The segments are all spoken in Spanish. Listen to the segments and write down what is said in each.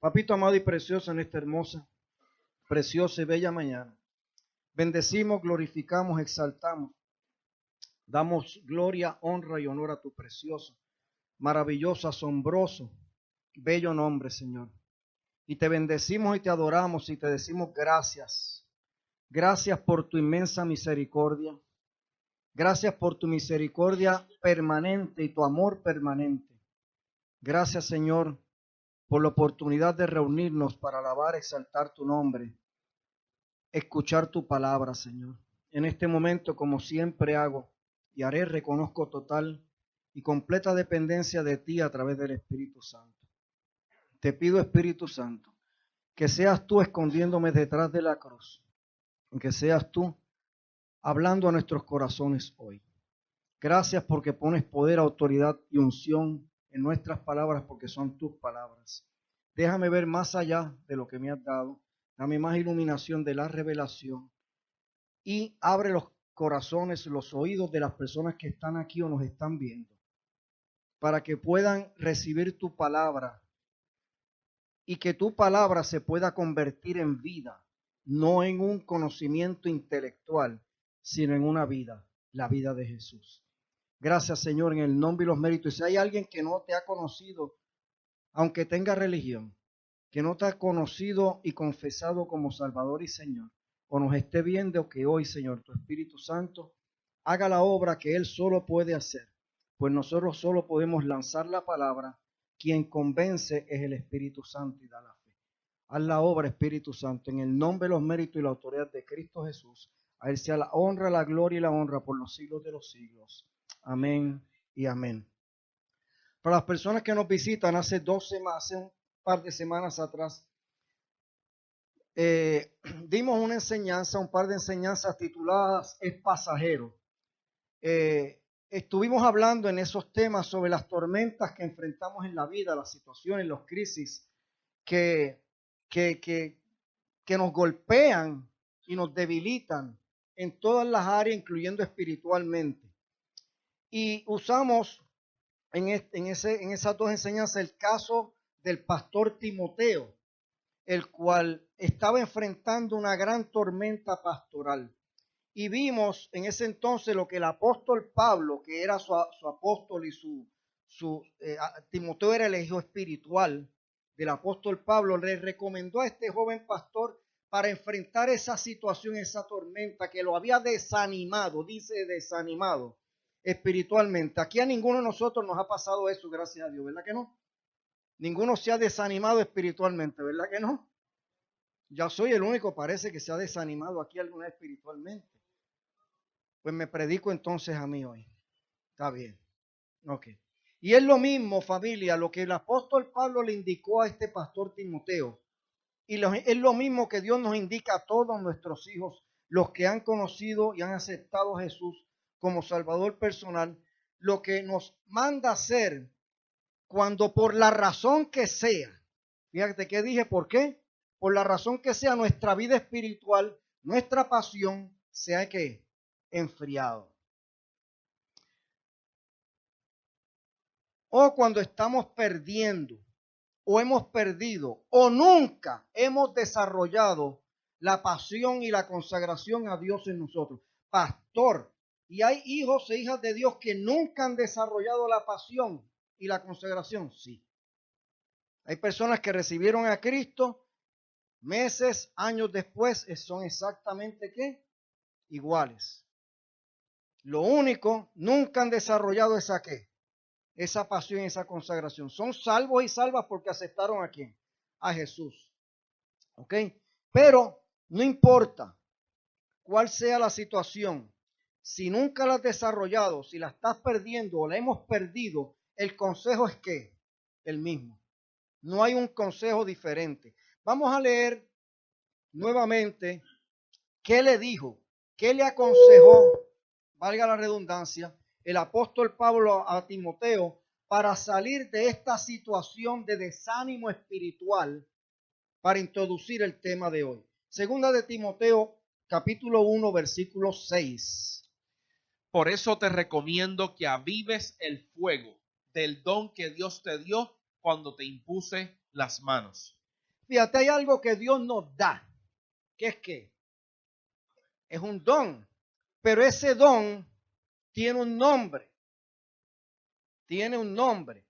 Papito amado y precioso, en esta hermosa, preciosa y bella mañana, bendecimos, glorificamos, exaltamos, damos gloria, honra y honor a tu precioso, maravilloso, asombroso, bello nombre, Señor. Y te bendecimos y te adoramos y te decimos gracias. Gracias por tu inmensa misericordia. Gracias por tu misericordia permanente y tu amor permanente. Gracias, Señor, por la oportunidad de reunirnos para alabar, exaltar tu nombre, escuchar tu palabra, Señor. En este momento, como siempre hago y haré, reconozco total y completa dependencia de ti a través del Espíritu Santo. Te pido, Espíritu Santo, que seas tú escondiéndome detrás de la cruz, que seas tú hablando a nuestros corazones hoy. Gracias porque pones poder, autoridad y unción en nuestras palabras, porque son tus palabras. Déjame ver más allá de lo que me has dado. Dame más iluminación de la revelación y abre los corazones, los oídos de las personas que están aquí o nos están viendo, para que puedan recibir tu palabra y que tu palabra se pueda convertir en vida, no en un conocimiento intelectual, sino en una vida, la vida de Jesús. Gracias, Señor, en el nombre y los méritos. Y si hay alguien que no te ha conocido, aunque tenga religión, que no te ha conocido y confesado como Salvador y Señor, o nos esté viendo, que hoy, Señor, tu Espíritu Santo haga la obra que Él solo puede hacer, pues nosotros solo podemos lanzar la palabra. Quien convence es el Espíritu Santo y da la fe. Haz la obra, Espíritu Santo, en el nombre, los méritos y la autoridad de Cristo Jesús. A Él sea la honra, la gloria y la honra por los siglos de los siglos. Amén y amén. Para las personas que nos visitan, hace un par de semanas atrás, dimos una enseñanza, un par de enseñanzas tituladas Es pasajero. Estuvimos hablando en esos temas sobre las tormentas que enfrentamos en la vida, las situaciones, las crisis que nos golpean y nos debilitan en todas las áreas, incluyendo espiritualmente. Y usamos en esas dos enseñanzas el caso del pastor Timoteo, el cual estaba enfrentando una gran tormenta pastoral. Y vimos en ese entonces lo que el apóstol Pablo, que era su apóstol y Timoteo era el hijo espiritual del apóstol Pablo, le recomendó a este joven pastor para enfrentar esa situación, esa tormenta que lo había desanimado, dice desanimado espiritualmente. Aquí a ninguno de nosotros nos ha pasado eso, gracias a Dios, ¿verdad que no? Ninguno se ha desanimado espiritualmente, ¿verdad que no? Ya soy el único, parece, que se ha desanimado aquí alguna vez espiritualmente. Pues me predico entonces a mí hoy. Está bien. Ok. Y es lo mismo, familia, lo que el apóstol Pablo le indicó a este pastor Timoteo. Y es lo mismo que Dios nos indica a todos nuestros hijos, los que han conocido y han aceptado a Jesús como Salvador personal, lo que nos manda hacer cuando por la razón que sea, fíjate que dije, ¿por qué? Por la razón que sea, nuestra vida espiritual, nuestra pasión, se ha que enfriado. O cuando estamos perdiendo, o hemos perdido, o nunca hemos desarrollado la pasión y la consagración a Dios en nosotros. Pastor, y hay hijos e hijas de Dios que nunca han desarrollado la pasión y la consagración. Sí. Hay personas que recibieron a Cristo meses, años después, son exactamente ¿qué? Iguales. Lo único, nunca han desarrollado esa ¿qué? Esa pasión y esa consagración. Son salvos y salvas porque aceptaron a quién? A Jesús. ¿Ok? Pero no importa cuál sea la situación, si nunca la has desarrollado, si la estás perdiendo o la hemos perdido, el consejo es que el mismo. No hay un consejo diferente. Vamos a leer nuevamente qué le dijo, qué le aconsejó, valga la redundancia, el apóstol Pablo a Timoteo para salir de esta situación de desánimo espiritual, para introducir el tema de hoy. Segunda de Timoteo, capítulo 1, versículo 6. Por eso te recomiendo que avives el fuego del don que Dios te dio cuando te impuse las manos. Fíjate, hay algo que Dios nos da. ¿Qué es qué? Es un don. Pero ese don tiene un nombre. Tiene un nombre.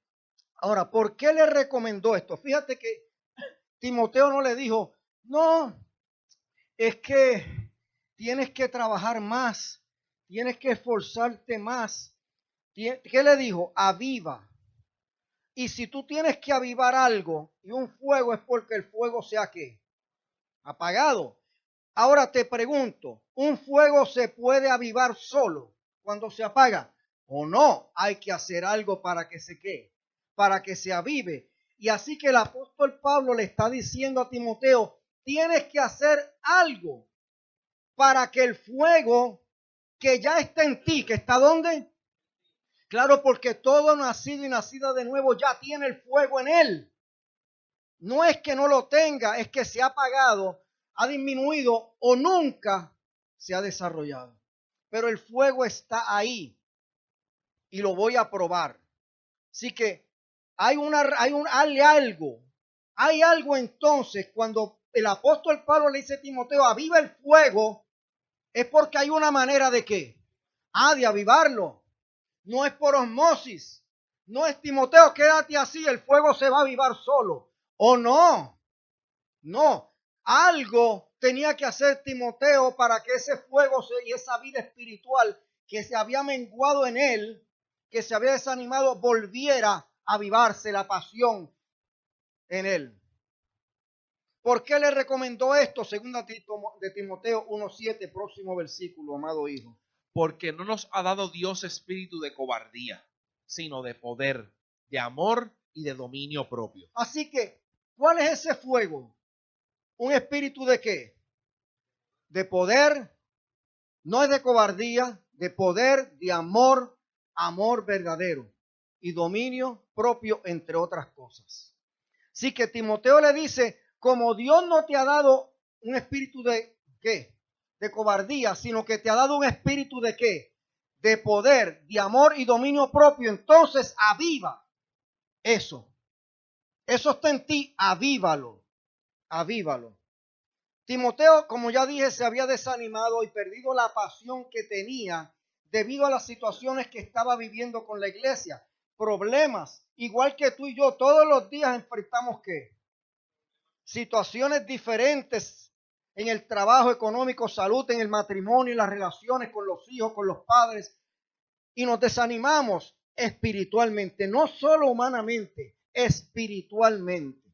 Ahora, ¿por qué le recomendó esto? Fíjate que Timoteo no le dijo, no, es que tienes que trabajar más, tienes que esforzarte más. ¿Qué le dijo? Aviva. Y si tú tienes que avivar algo y un fuego, es porque el fuego sea ¿qué? Apagado. Ahora te pregunto, ¿un fuego se puede avivar solo cuando se apaga? ¿O no? Hay que hacer algo para que se quede, para que se avive. Y así que el apóstol Pablo le está diciendo a Timoteo, tienes que hacer algo para que el fuego que ya está en ti, que está ¿dónde? Claro, porque todo nacido y nacida de nuevo ya tiene el fuego en él. No es que no lo tenga, es que se ha apagado, ha disminuido o nunca se ha desarrollado. Pero el fuego está ahí y lo voy a probar. Así que hay algo entonces cuando el apóstol Pablo le dice a Timoteo, aviva el fuego, es porque hay una manera de qué? De avivarlo. No es por osmosis. No es Timoteo, quédate así, el fuego se va a avivar solo. ¿O no? No, algo tenía que hacer Timoteo para que ese fuego y esa vida espiritual que se había menguado en él, que se había desanimado, volviera a avivarse la pasión en él. ¿Por qué le recomendó esto? Segunda de Timoteo 1:7, próximo versículo, amado hijo. Porque no nos ha dado Dios espíritu de cobardía, sino de poder, de amor y de dominio propio. Así que, ¿cuál es ese fuego? ¿Un espíritu de qué? De poder, no es de cobardía, de poder, de amor, amor verdadero y dominio propio, entre otras cosas. Así que Timoteo le dice, como Dios no te ha dado un espíritu de ¿qué? De cobardía, sino que te ha dado un espíritu de ¿qué? De poder, de amor y dominio propio. Entonces aviva eso. Eso está en ti, avívalo, avívalo. Timoteo, como ya dije, se había desanimado y perdido la pasión que tenía debido a las situaciones que estaba viviendo con la iglesia. Problemas, igual que tú y yo, todos los días enfrentamos ¿qué? Situaciones diferentes en el trabajo económico, salud, en el matrimonio, en las relaciones con los hijos, con los padres. Y nos desanimamos espiritualmente, no solo humanamente, espiritualmente.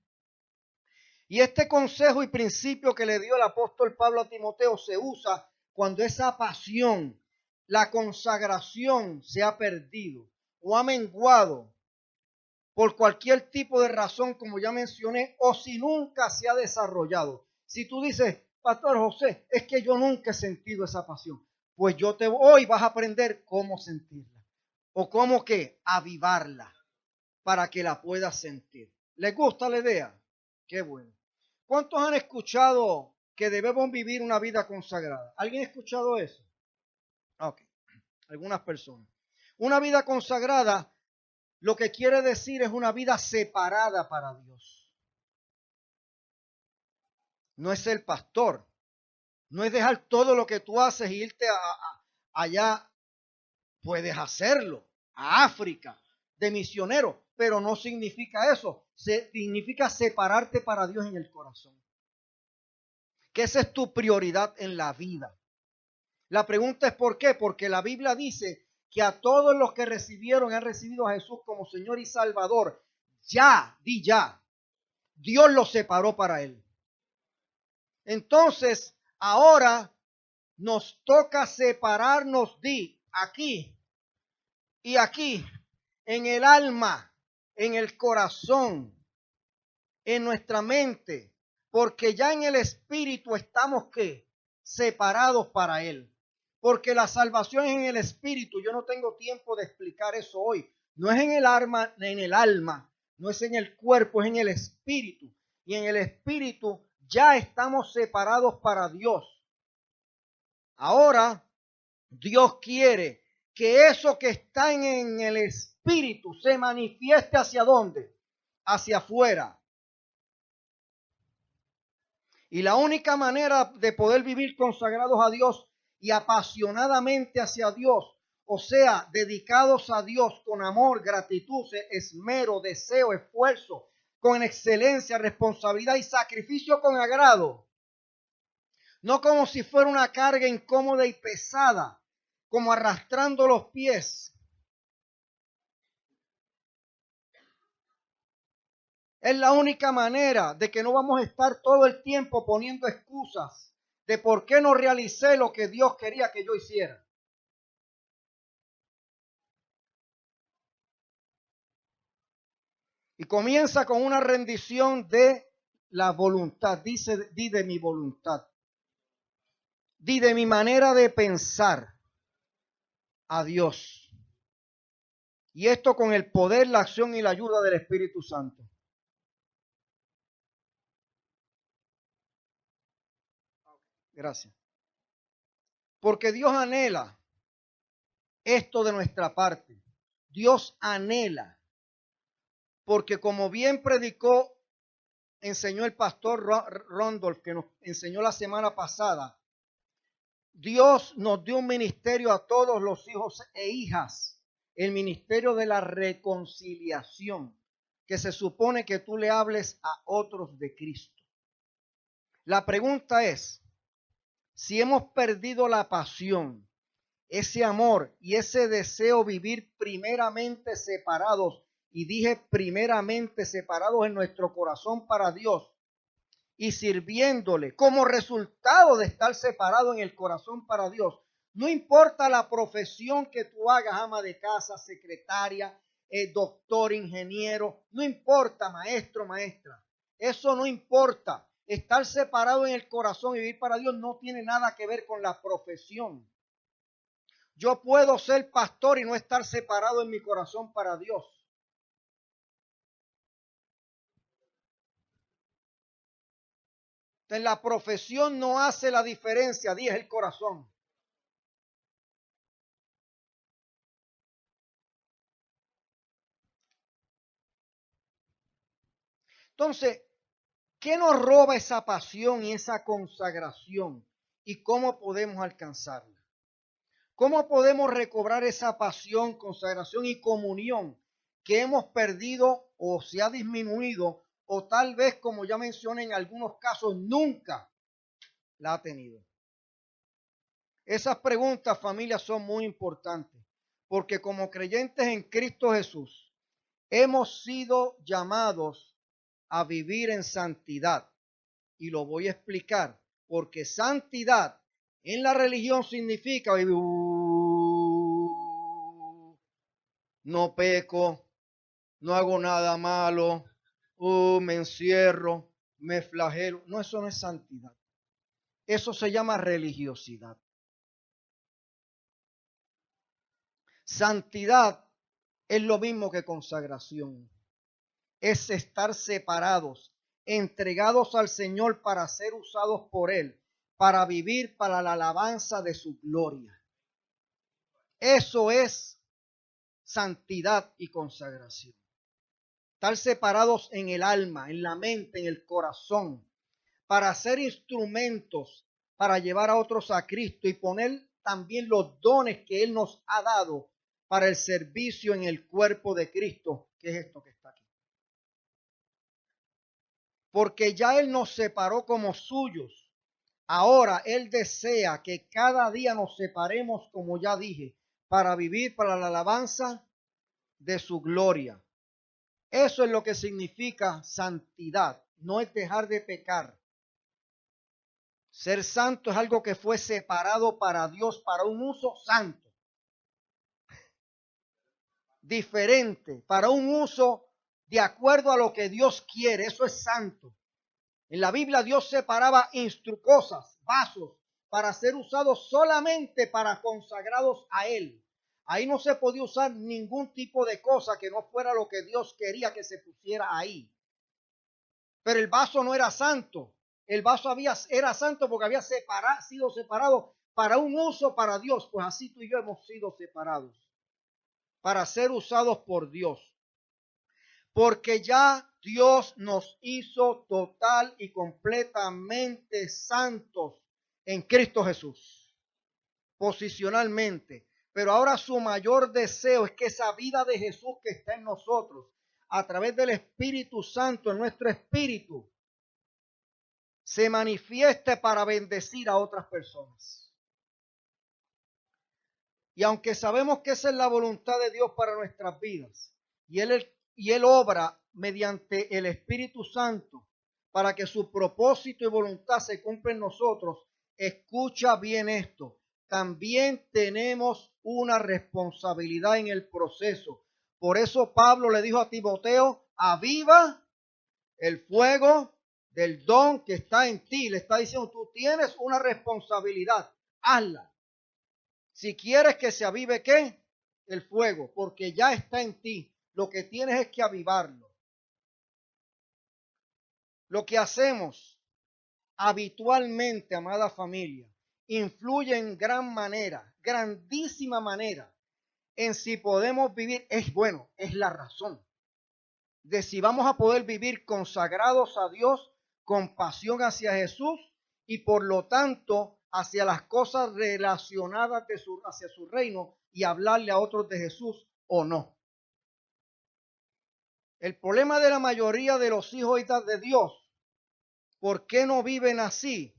Y este consejo y principio que le dio el apóstol Pablo a Timoteo se usa cuando esa pasión, la consagración se ha perdido o ha menguado por cualquier tipo de razón, como ya mencioné, o si nunca se ha desarrollado. Si tú dices, Pastor José, es que yo nunca he sentido esa pasión, pues hoy vas a aprender cómo sentirla o cómo que avivarla para que la puedas sentir. ¿Les gusta la idea? Qué bueno. ¿Cuántos han escuchado que debemos vivir una vida consagrada? ¿Alguien ha escuchado eso? Ok, algunas personas. Una vida consagrada lo que quiere decir es una vida separada para Dios. No es el pastor, no es dejar todo lo que tú haces e irte allá. Puedes hacerlo, a África, de misionero, pero no significa eso. Significa separarte para Dios en el corazón. Que esa es tu prioridad en la vida. La pregunta es ¿por qué? Porque la Biblia dice que a todos los que recibieron, han recibido a Jesús como Señor y Salvador. Ya, Dios los separó para Él. Entonces, ahora nos toca separarnos de aquí y aquí, en el alma, en el corazón, en nuestra mente, porque ya en el espíritu estamos ¿qué? Separados para Él. Porque la salvación es en el espíritu. Yo no tengo tiempo de explicar eso hoy. No es en el alma, no es en el cuerpo, es en el espíritu. Y en el espíritu ya estamos separados para Dios. Ahora, Dios quiere que eso que está en el espíritu se manifieste hacia dónde? Hacia afuera. Y la única manera de poder vivir consagrados a Dios y apasionadamente hacia Dios, o sea, dedicados a Dios con amor, gratitud, esmero, deseo, esfuerzo, con excelencia, responsabilidad y sacrificio con agrado. No como si fuera una carga incómoda y pesada, como arrastrando los pies. Es la única manera de que no vamos a estar todo el tiempo poniendo excusas de por qué no realicé lo que Dios quería que yo hiciera. Y comienza con una rendición de la voluntad. Dice, di de mi voluntad. Di de mi manera de pensar a Dios. Y esto con el poder, la acción y la ayuda del Espíritu Santo. Gracias. Porque Dios anhela esto de nuestra parte. Dios anhela. Porque como bien predicó, enseñó el pastor Rondolph, que nos enseñó la semana pasada, Dios nos dio un ministerio a todos los hijos e hijas, el ministerio de la reconciliación, que se supone que tú le hables a otros de Cristo. La pregunta es, si hemos perdido la pasión, ese amor y ese deseo vivir primeramente separados, y dije primeramente separados en nuestro corazón para Dios, y sirviéndole como resultado de estar separado en el corazón para Dios. No importa la profesión que tú hagas, ama de casa, secretaria, doctor, ingeniero, no importa, maestro, maestra. Eso no importa. Estar separado en el corazón y vivir para Dios no tiene nada que ver con la profesión. Yo puedo ser pastor y no estar separado en mi corazón para Dios. Entonces, la profesión no hace la diferencia, dije el corazón. Entonces, ¿qué nos roba esa pasión y esa consagración? ¿Y cómo podemos alcanzarla? ¿Cómo podemos recobrar esa pasión, consagración y comunión que hemos perdido o se ha disminuido o tal vez, como ya mencioné en algunos casos, nunca la ha tenido? Esas preguntas, familia, son muy importantes porque como creyentes en Cristo Jesús hemos sido llamados a vivir en santidad. Y lo voy a explicar, porque santidad en la religión significa no peco, no hago nada malo, me encierro, me flagelo. No, eso no es santidad. Eso se llama religiosidad. Santidad es lo mismo que consagración. Es estar separados, entregados al Señor para ser usados por Él, para vivir para la alabanza de su gloria. Eso es santidad y consagración. Estar separados en el alma, en la mente, en el corazón, para ser instrumentos para llevar a otros a Cristo y poner también los dones que Él nos ha dado para el servicio en el cuerpo de Cristo, que es esto que está aquí. Porque ya Él nos separó como suyos. Ahora Él desea que cada día nos separemos, como ya dije, para vivir para la alabanza de su gloria. Eso es lo que significa santidad. No es dejar de pecar. Ser santo es algo que fue separado para Dios, para un uso santo. Diferente, para un uso de acuerdo a lo que Dios quiere. Eso es santo. En la Biblia Dios separaba cosas, vasos, para ser usados solamente para consagrados a Él. Ahí no se podía usar ningún tipo de cosa que no fuera lo que Dios quería que se pusiera ahí. Pero el vaso no era santo. El vaso era santo porque había sido separado para un uso para Dios. Pues así tú y yo hemos sido separados para ser usados por Dios. Porque ya Dios nos hizo total y completamente santos en Cristo Jesús, posicionalmente. Pero ahora su mayor deseo es que esa vida de Jesús que está en nosotros, a través del Espíritu Santo en nuestro espíritu, se manifieste para bendecir a otras personas. Y aunque sabemos que esa es la voluntad de Dios para nuestras vidas, y Él obra mediante el Espíritu Santo para que su propósito y voluntad se cumpla en nosotros, escucha bien esto. También tenemos una responsabilidad en el proceso. Por eso Pablo le dijo a Timoteo, aviva el fuego del don que está en ti. Le está diciendo, tú tienes una responsabilidad, hazla. Si quieres que se avive, ¿qué? El fuego, porque ya está en ti. Lo que tienes es que avivarlo. Lo que hacemos habitualmente, amada familia, influye en gran manera, grandísima manera, en si podemos vivir. Es la razón de si vamos a poder vivir consagrados a Dios, con pasión hacia Jesús y por lo tanto hacia las cosas relacionadas hacia su reino y hablarle a otros de Jesús o no. El problema de la mayoría de los hijos y hijas de Dios, ¿por qué no viven así?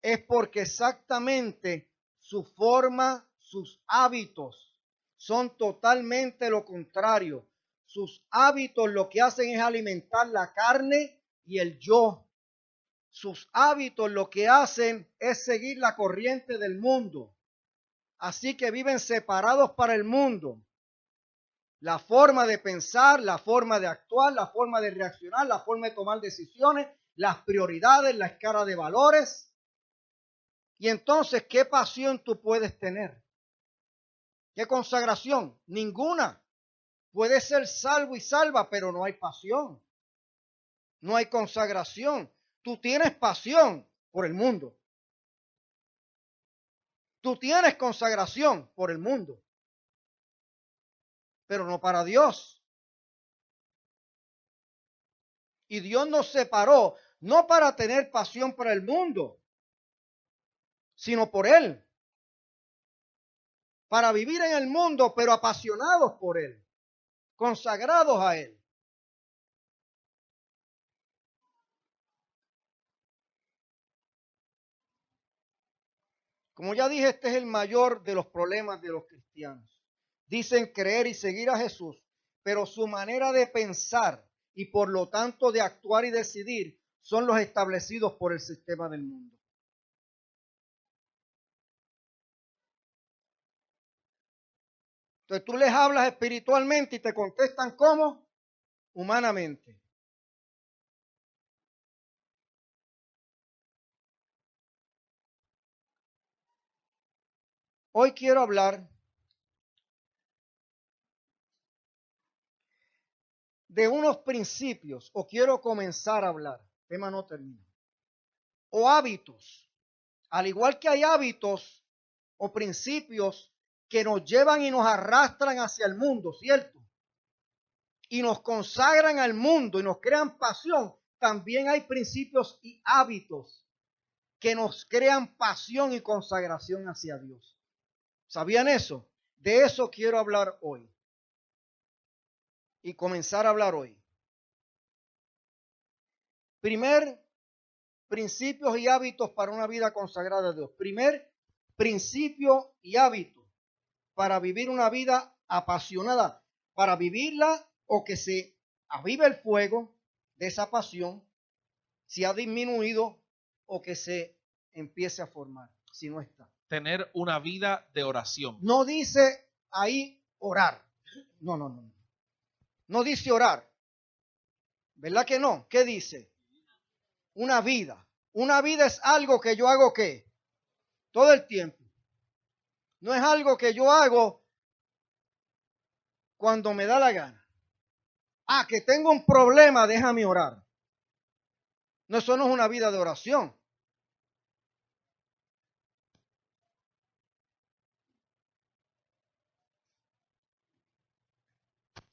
Es porque exactamente su forma, sus hábitos son totalmente lo contrario. Sus hábitos lo que hacen es alimentar la carne y el yo. Sus hábitos lo que hacen es seguir la corriente del mundo. Así que viven separados para el mundo. La forma de pensar, la forma de actuar, la forma de reaccionar, la forma de tomar decisiones, las prioridades, la escala de valores. Y entonces, ¿qué pasión tú puedes tener? ¿Qué consagración? Ninguna. Puedes ser salvo y salva, pero no hay pasión. No hay consagración. Tú tienes pasión por el mundo. Tú tienes consagración por el mundo, pero no para Dios. Y Dios nos separó, no para tener pasión por el mundo, sino por Él. Para vivir en el mundo, pero apasionados por Él, consagrados a Él. Como ya dije, este es el mayor de los problemas de los cristianos. Dicen creer y seguir a Jesús, pero su manera de pensar y por lo tanto de actuar y decidir son los establecidos por el sistema del mundo. Entonces tú les hablas espiritualmente y te contestan ¿cómo? Humanamente. Hoy quiero hablar de unos principios, o quiero comenzar a hablar, tema no termina, o hábitos, al igual que hay hábitos o principios que nos llevan y nos arrastran hacia el mundo, ¿cierto? Y nos consagran al mundo y nos crean pasión, también hay principios y hábitos que nos crean pasión y consagración hacia Dios. ¿Sabían eso? De eso quiero hablar hoy. Y comenzar a hablar hoy. Primer, principios y hábitos para una vida consagrada a Dios. Primer principio y hábito para vivir una vida apasionada, para vivirla o que se avive el fuego de esa pasión, si ha disminuido o que se empiece a formar, si no está. Tener una vida de oración. No dice ahí orar. No. No dice orar. ¿Verdad que no? ¿Qué dice? Una vida. Una vida es algo que yo hago ¿qué? Todo el tiempo. No es algo que yo hago cuando me da la gana. Ah, que tengo un problema, déjame orar. No, eso no es una vida de oración.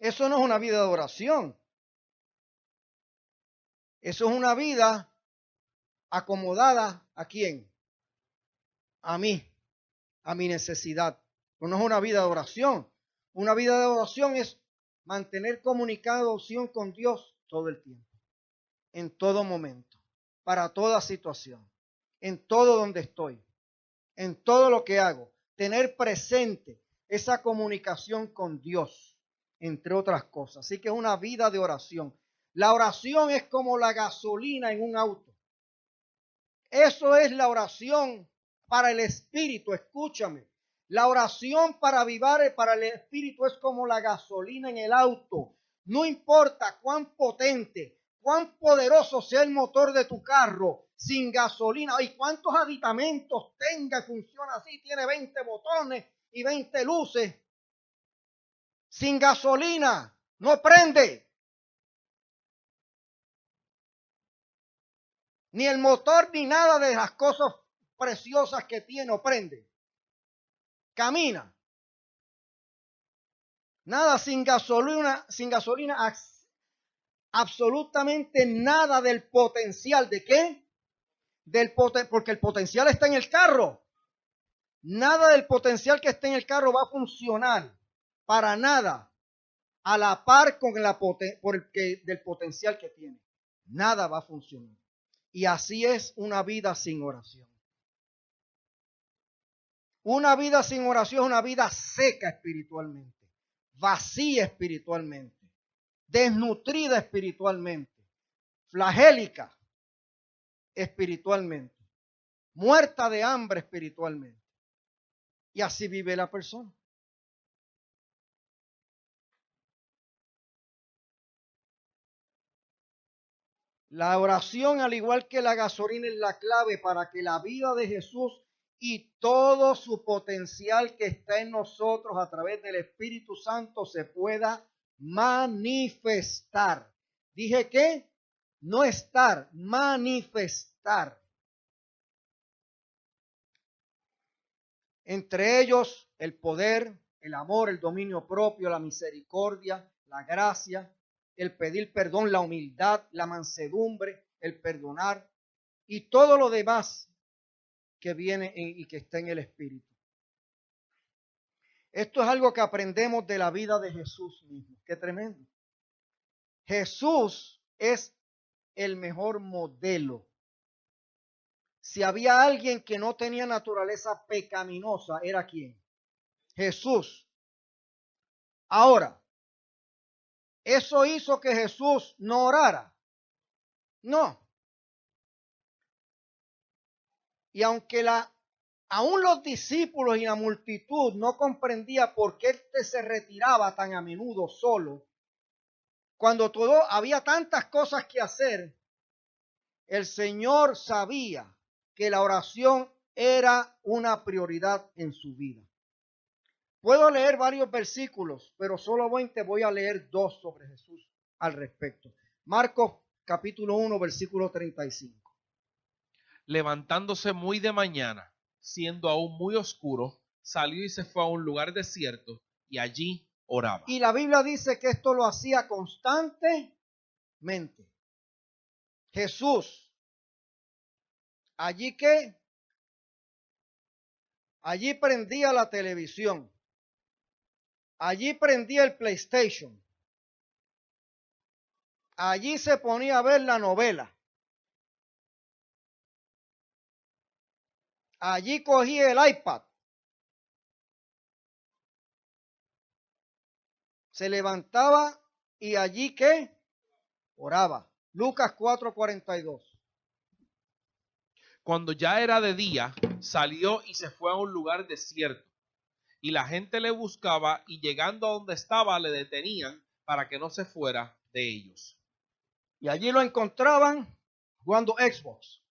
Eso no es una vida de oración. Eso es una vida acomodada ¿a quién? A mí, a mi necesidad. Pero no es una vida de oración. Una vida de oración es mantener comunicación con Dios todo el tiempo, en todo momento, para toda situación, en todo donde estoy, en todo lo que hago. Tener presente esa comunicación con Dios, entre otras cosas. Así que es una vida de oración. La oración es como la gasolina en un auto. Eso es la oración para el espíritu. Escúchame. La oración para avivar para el espíritu es como la gasolina en el auto. No importa cuán potente, cuán poderoso sea el motor de tu carro, sin gasolina, y cuántos aditamentos tenga, funciona así, tiene 20 botones y 20 luces. Sin gasolina, no prende. Ni el motor ni nada de las cosas preciosas que tiene o prende. Camina. Nada sin gasolina, absolutamente nada del potencial. ¿De qué? Porque el potencial está en el carro. Nada del potencial que está en el carro va a funcionar para nada a la par con del potencial que tiene. Nada va a funcionar. Y así es una vida sin oración. Una vida sin oración es una vida seca espiritualmente, vacía espiritualmente, desnutrida espiritualmente, flagélica espiritualmente, muerta de hambre espiritualmente. Y así vive la persona. La oración, al igual que la gasolina, es la clave para que la vida de Jesús y todo su potencial que está en nosotros a través del Espíritu Santo se pueda manifestar. Dije que no estar, manifestar. Entre ellos el poder, el amor, el dominio propio, la misericordia, la gracia, el pedir perdón, la humildad, la mansedumbre, el perdonar y todo lo demás que viene y que está en el Espíritu. Esto es algo que aprendemos de la vida de Jesús mismo. Qué tremendo. Jesús es el mejor modelo. Si había alguien que no tenía naturaleza pecaminosa, ¿era quién? Jesús. Ahora, ¿eso hizo que Jesús no orara? No. Y aunque aún los discípulos y la multitud no comprendía por qué éste se retiraba tan a menudo solo, cuando había tantas cosas que hacer, el Señor sabía que la oración era una prioridad en su vida. Puedo leer varios versículos, pero solamente voy a leer 2 sobre Jesús al respecto. Marcos capítulo 1, versículo 35. Levantándose muy de mañana, siendo aún muy oscuro, salió y se fue a un lugar desierto y allí oraba. Y la Biblia dice que esto lo hacía constantemente. Jesús, allí prendía la televisión, allí prendía el PlayStation, allí se ponía a ver la novela, allí cogía el iPad, se levantaba y allí oraba. Lucas 4:42. Cuando ya era de día, salió y se fue a un lugar desierto. Y la gente le buscaba y llegando a donde estaba le detenían para que no se fuera de ellos. Y allí lo encontraban jugando Xbox.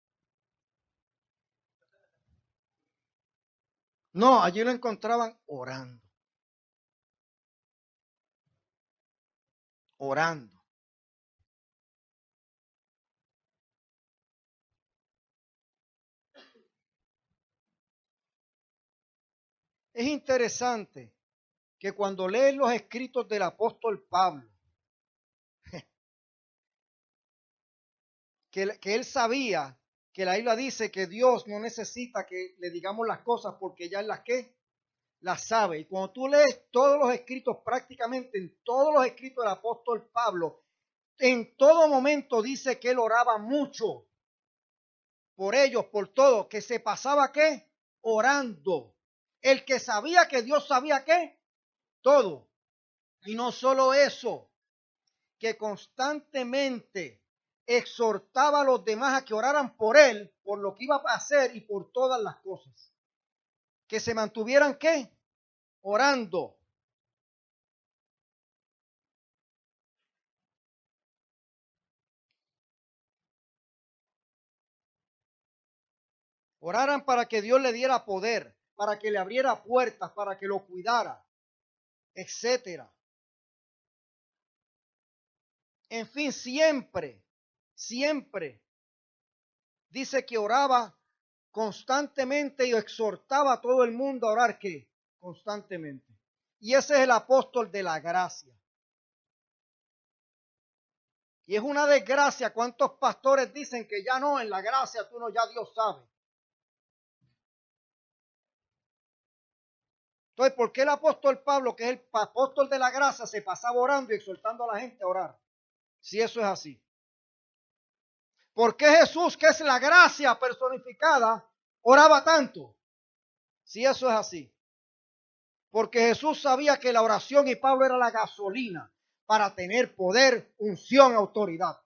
No, allí lo encontraban orando. Orando. Es interesante que cuando lees los escritos del apóstol Pablo, que él sabía que la Biblia dice que Dios no necesita que le digamos las cosas porque ya él las sabe. Y cuando tú lees todos los escritos, prácticamente en todos los escritos del apóstol Pablo, en todo momento dice que él oraba mucho por ellos, por todo, que se pasaba ¿qué? Orando. El que sabía que Dios sabía ¿qué? Todo. Y no solo eso, que constantemente exhortaba a los demás a que oraran por él, por lo que iba a hacer y por todas las cosas. Que se mantuvieran ¿qué? Orando. Oraran para que Dios le diera poder, para que le abriera puertas, para que lo cuidara, etcétera. En fin, siempre dice que oraba constantemente y exhortaba a todo el mundo a orar ¿qué? Constantemente. Y ese es el apóstol de la gracia. Y es una desgracia cuántos pastores dicen que ya no, en la gracia tú no, ya Dios sabe. Entonces, ¿por qué el apóstol Pablo, que es el apóstol de la gracia, se pasaba orando y exhortando a la gente a orar? Si eso es así. ¿Por qué Jesús, que es la gracia personificada, oraba tanto? Si eso es así. Porque Jesús sabía que la oración y Pablo era la gasolina para tener poder, unción, autoridad.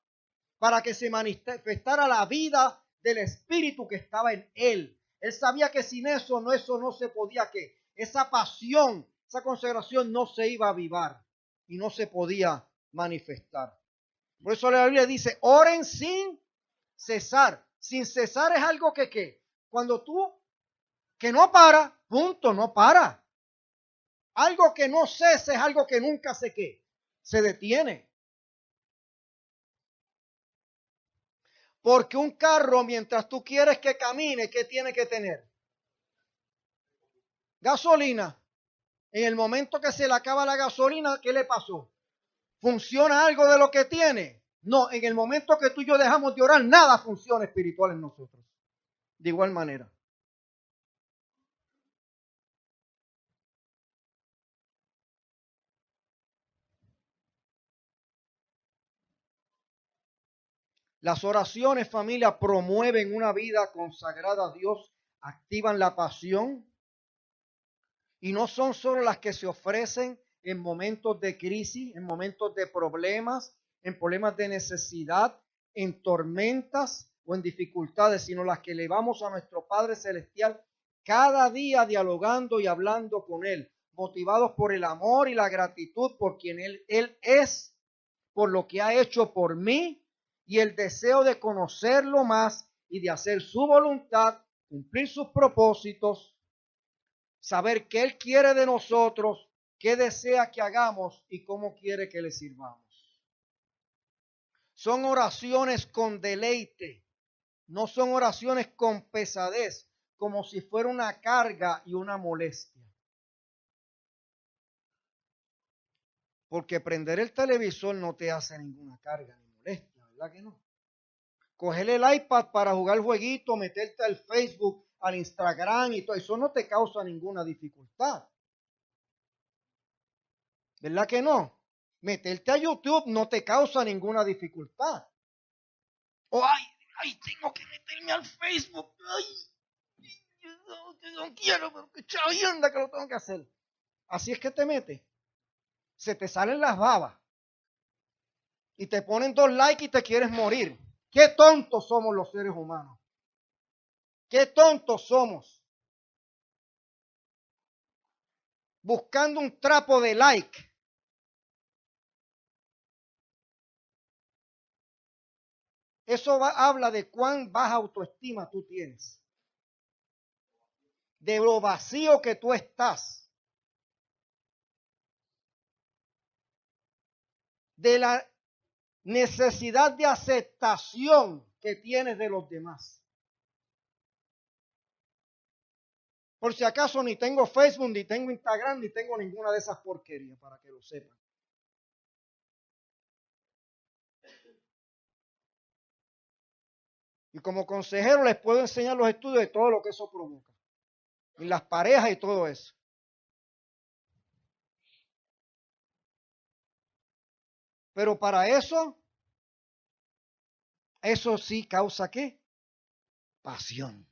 Para que se manifestara la vida del Espíritu que estaba en él. Él sabía que sin eso no se podía, que esa pasión, esa consagración no se iba a avivar y no se podía manifestar. Por eso la Biblia dice, oren sin cesar. Sin cesar es algo que ¿qué? Cuando tú, que no para, punto, no para. Algo que no cese es algo que nunca se detiene. Porque un carro, mientras tú quieres que camine, ¿qué tiene que tener? Gasolina. En el momento que se le acaba la gasolina, ¿qué le pasó? ¿Funciona algo de lo que tiene? No, en el momento que tú y yo dejamos de orar, nada funciona espiritual en nosotros. De igual manera. Las oraciones, familia, promueven una vida consagrada a Dios, activan la pasión y no son solo las que se ofrecen en momentos de crisis, en momentos de problemas, en problemas de necesidad, en tormentas o en dificultades, sino las que elevamos a nuestro Padre Celestial cada día dialogando y hablando con Él, motivados por el amor y la gratitud por quien Él es, por lo que ha hecho por mí y el deseo de conocerlo más y de hacer su voluntad, cumplir sus propósitos, saber qué Él quiere de nosotros, qué desea que hagamos y cómo quiere que le sirvamos. Son oraciones con deleite, no son oraciones con pesadez, como si fuera una carga y una molestia. Porque prender el televisor no te hace ninguna carga ni molestia, ¿verdad que no? Coger el iPad para jugar jueguito, meterte al Facebook, al Instagram y todo eso no te causa ninguna dificultad. ¿Verdad que no? Meterte a YouTube no te causa ninguna dificultad. O ay, tengo que meterme al Facebook. Ay, no quiero, pero qué chavienda que lo tengo que hacer. Así es que te metes. Se te salen las babas. Y te ponen 2 likes y te quieres morir. Qué tontos somos los seres humanos. Qué tontos somos. Buscando un trapo de like. Eso habla de cuán baja autoestima tú tienes. De lo vacío que tú estás. De la necesidad de aceptación que tienes de los demás. Por si acaso ni tengo Facebook, ni tengo Instagram, ni tengo ninguna de esas porquerías, para que lo sepan. Y como consejero les puedo enseñar los estudios de todo lo que eso provoca. Y las parejas y todo eso. Pero para eso sí causa ¿qué? Pasión.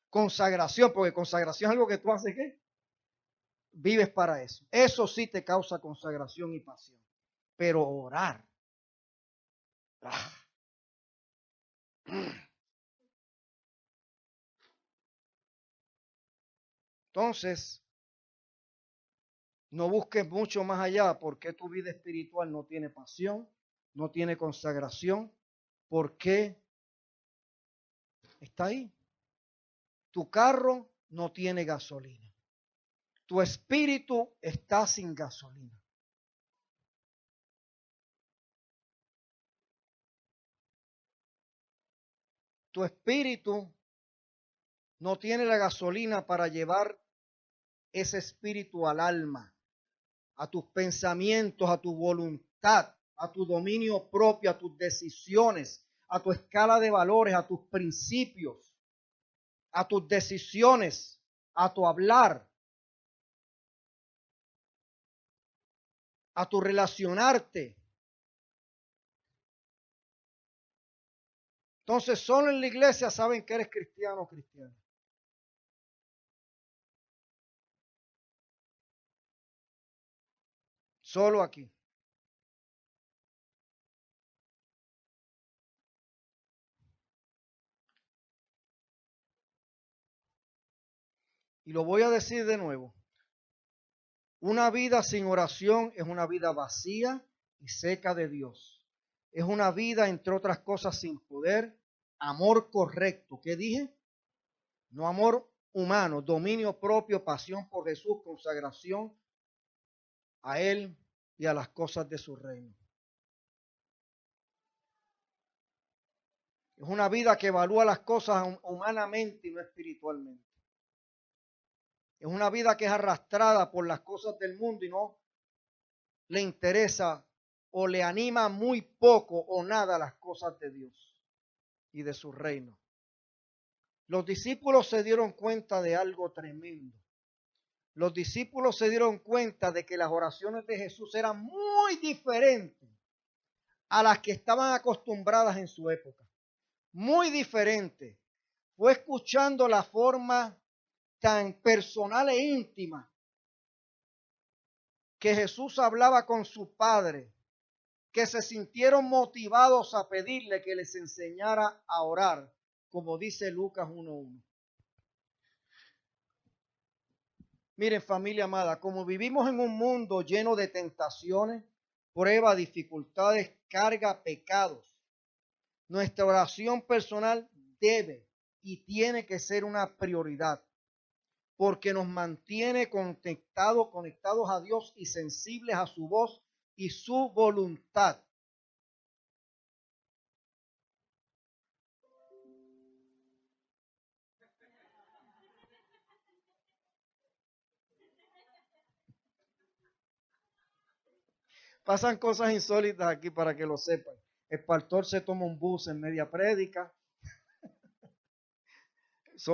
Consagración, porque consagración es algo que tú haces ¿qué? Vives para eso. Eso sí te causa consagración y pasión. Pero orar. ¡Ah! Entonces, no busques mucho más allá porque tu vida espiritual no tiene pasión, no tiene consagración, porque está ahí. Tu carro no tiene gasolina. Tu espíritu está sin gasolina. Tu espíritu no tiene la gasolina para llevar ese espíritu al alma, a tus pensamientos, a tu voluntad, a tu dominio propio, a tus decisiones, a tu escala de valores, a tus principios, a tus decisiones, a tu hablar, a tu relacionarte. Entonces, solo en la iglesia saben que eres cristiano o cristiano. Solo aquí. Y lo voy a decir de nuevo. Una vida sin oración es una vida vacía y seca de Dios. Es una vida, entre otras cosas, sin poder, amor correcto. ¿Qué dije? No amor humano, dominio propio, pasión por Jesús, consagración a Él y a las cosas de su reino. Es una vida que evalúa las cosas humanamente y no espiritualmente. Es una vida que es arrastrada por las cosas del mundo y no le interesa o le anima muy poco o nada las cosas de Dios y de su reino. Los discípulos se dieron cuenta de algo tremendo. Los discípulos se dieron cuenta de que las oraciones de Jesús eran muy diferentes a las que estaban acostumbradas en su época. Muy diferentes. Fue escuchando la forma tan personal e íntima que Jesús hablaba con su Padre, que se sintieron motivados a pedirle que les enseñara a orar, como dice Lucas 1:1. Miren, familia amada, como vivimos en un mundo lleno de tentaciones, pruebas, dificultades, carga, pecados, nuestra oración personal debe y tiene que ser una prioridad, porque nos mantiene conectados a Dios y sensibles a su voz y su voluntad. Pasan cosas insólitas aquí para que lo sepan. El pastor se toma un bus en media prédica.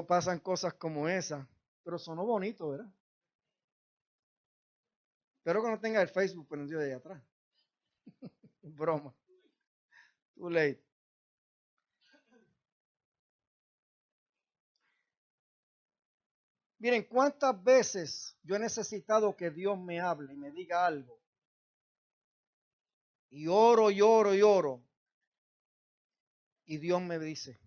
Pasan cosas como esa. Pero sonó bonito, ¿verdad? Espero que no tenga el Facebook prendido de ahí atrás. Broma. Too late. Miren, ¿cuántas veces yo he necesitado que Dios me hable y me diga algo? Y oro, y oro, y oro. Y Dios me dice.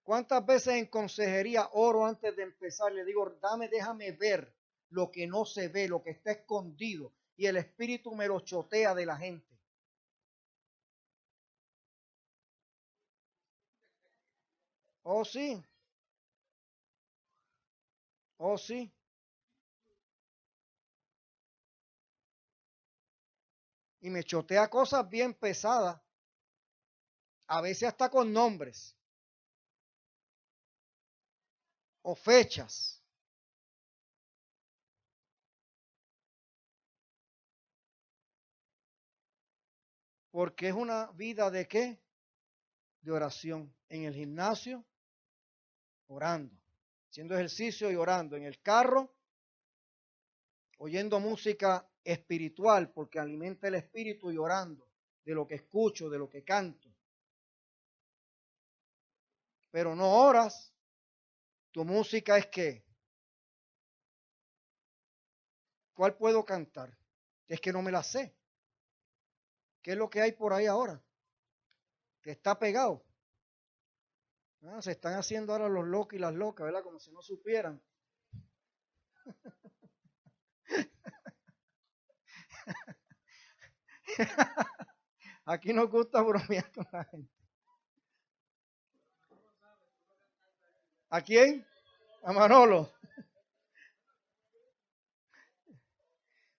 ¿Cuántas veces en consejería oro antes de empezar? Le digo, déjame ver lo que no se ve, lo que está escondido. Y el Espíritu me lo chotea de la gente. Oh, sí. Oh, sí. Y me chotea cosas bien pesadas. A veces hasta con nombres. O fechas. Porque es una vida de ¿qué? De oración. En el gimnasio, orando. Haciendo ejercicio y orando. En el carro, oyendo música espiritual, porque alimenta el espíritu y orando. De lo que escucho, de lo que canto. Pero no oras. Tu música es ¿qué? ¿Cuál puedo cantar? Es que no me la sé. ¿Qué es lo que hay por ahí ahora? Que está pegado. Se están haciendo ahora los locos y las locas, ¿verdad? Como si no supieran. Aquí nos gusta bromear con la gente. ¿A quién? A Manolo.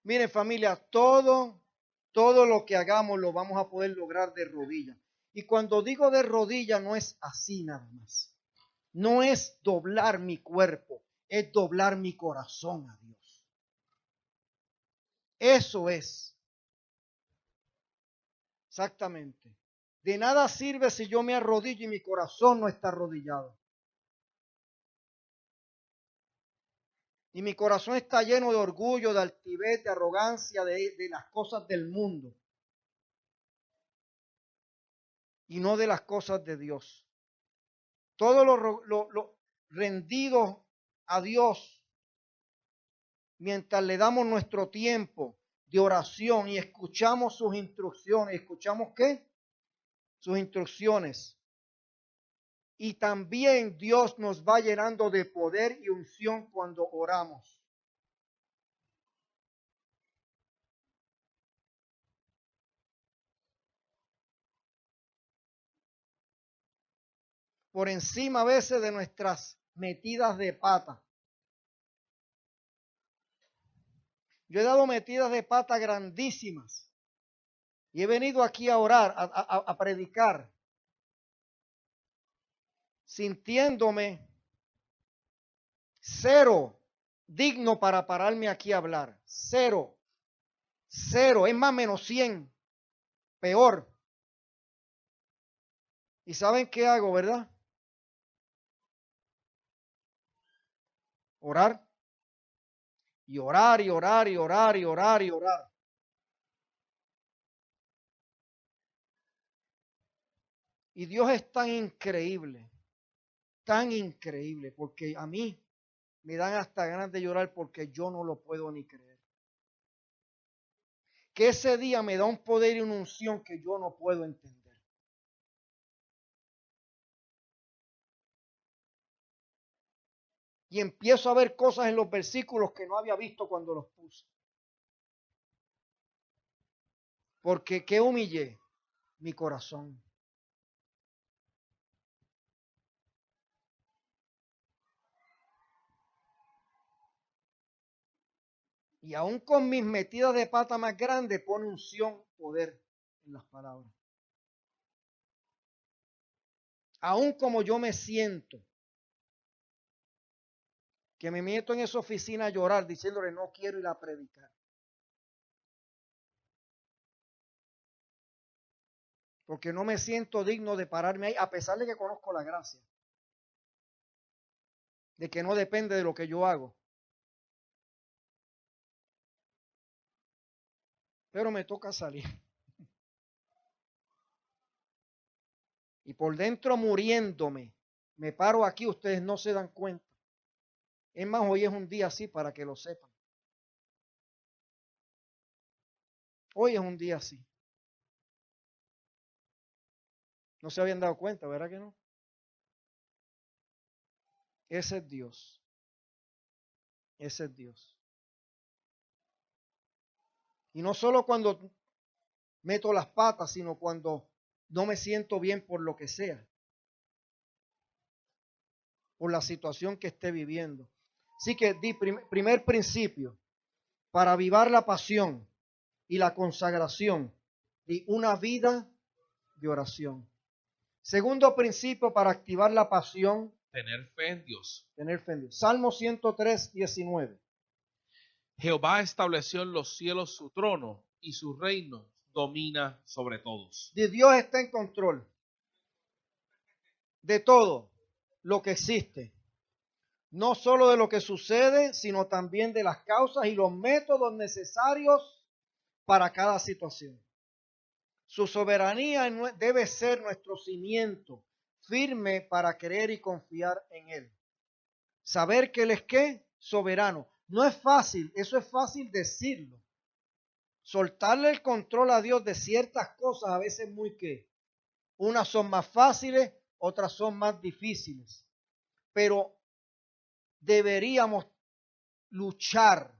Miren, familia, todo lo que hagamos lo vamos a poder lograr de rodillas. Y cuando digo de rodillas no es así nada más. No es doblar mi cuerpo, es doblar mi corazón a Dios. Eso es. Exactamente. De nada sirve si yo me arrodillo y mi corazón no está arrodillado. Y mi corazón está lleno de orgullo, de altivez, de arrogancia, de las cosas del mundo. Y no de las cosas de Dios. Todo lo rendido a Dios, mientras le damos nuestro tiempo de oración y escuchamos sus instrucciones. ¿Escuchamos qué? Sus instrucciones. Y también Dios nos va llenando de poder y unción cuando oramos. Por encima a veces de nuestras metidas de pata. Yo he dado metidas de pata grandísimas. Y he venido aquí a orar, a predicar, sintiéndome cero digno para pararme aquí a hablar. Cero. Cero. Es más, menos 100. Peor. ¿Y saben qué hago, verdad? Orar. Y orar, y orar, y orar, y orar, y orar. Y Dios es tan increíble, porque a mí me dan hasta ganas de llorar porque yo no lo puedo ni creer. Que ese día me da un poder y una unción que yo no puedo entender. Y empiezo a ver cosas en los versículos que no había visto cuando los puse. Porque ¿qué humillé? Mi corazón. Y aún con mis metidas de pata más grandes pone unción, poder en las palabras. Aún como yo me siento, que me meto en esa oficina a llorar diciéndole no quiero ir a predicar. Porque no me siento digno de pararme ahí, a pesar de que conozco la gracia. De que no depende de lo que yo hago. Pero me toca salir. Y por dentro muriéndome, me paro aquí, ustedes no se dan cuenta. Es más, hoy es un día así para que lo sepan. Hoy es un día así. No se habían dado cuenta, ¿verdad que no? Ese es Dios. Ese es Dios. Y no solo cuando meto las patas, sino cuando no me siento bien por lo que sea. Por la situación que esté viviendo. Así que primer principio, para avivar la pasión y la consagración y una vida de oración. Segundo principio para activar la pasión. Tener fe en Dios. Tener fe en Dios. Salmo 103, 19. Jehová estableció en los cielos su trono y su reino domina sobre todos. Dios está en control de todo lo que existe. No solo de lo que sucede, sino también de las causas y los métodos necesarios para cada situación. Su soberanía debe ser nuestro cimiento firme para creer y confiar en Él. Saber que Él es ¿qué? Soberano. No es fácil, eso es fácil decirlo. Soltarle el control a Dios de ciertas cosas a veces muy ¿qué? Unas son más fáciles, otras son más difíciles. Pero deberíamos luchar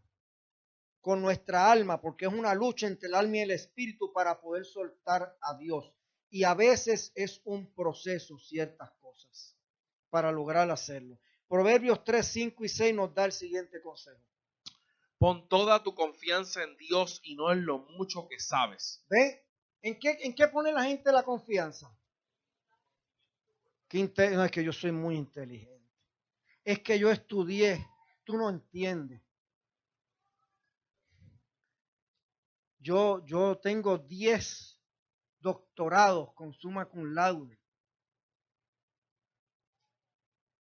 con nuestra alma, porque es una lucha entre el alma y el espíritu para poder soltar a Dios. Y a veces es un proceso ciertas cosas para lograr hacerlo. Proverbios 3, 5 y 6 nos da el siguiente consejo. Pon toda tu confianza en Dios y no en lo mucho que sabes. ¿Ve? ¿En qué pone la gente la confianza? No, es que yo soy muy inteligente. Es que yo estudié. Tú no entiendes. Yo tengo 10 doctorados con summa cum laude.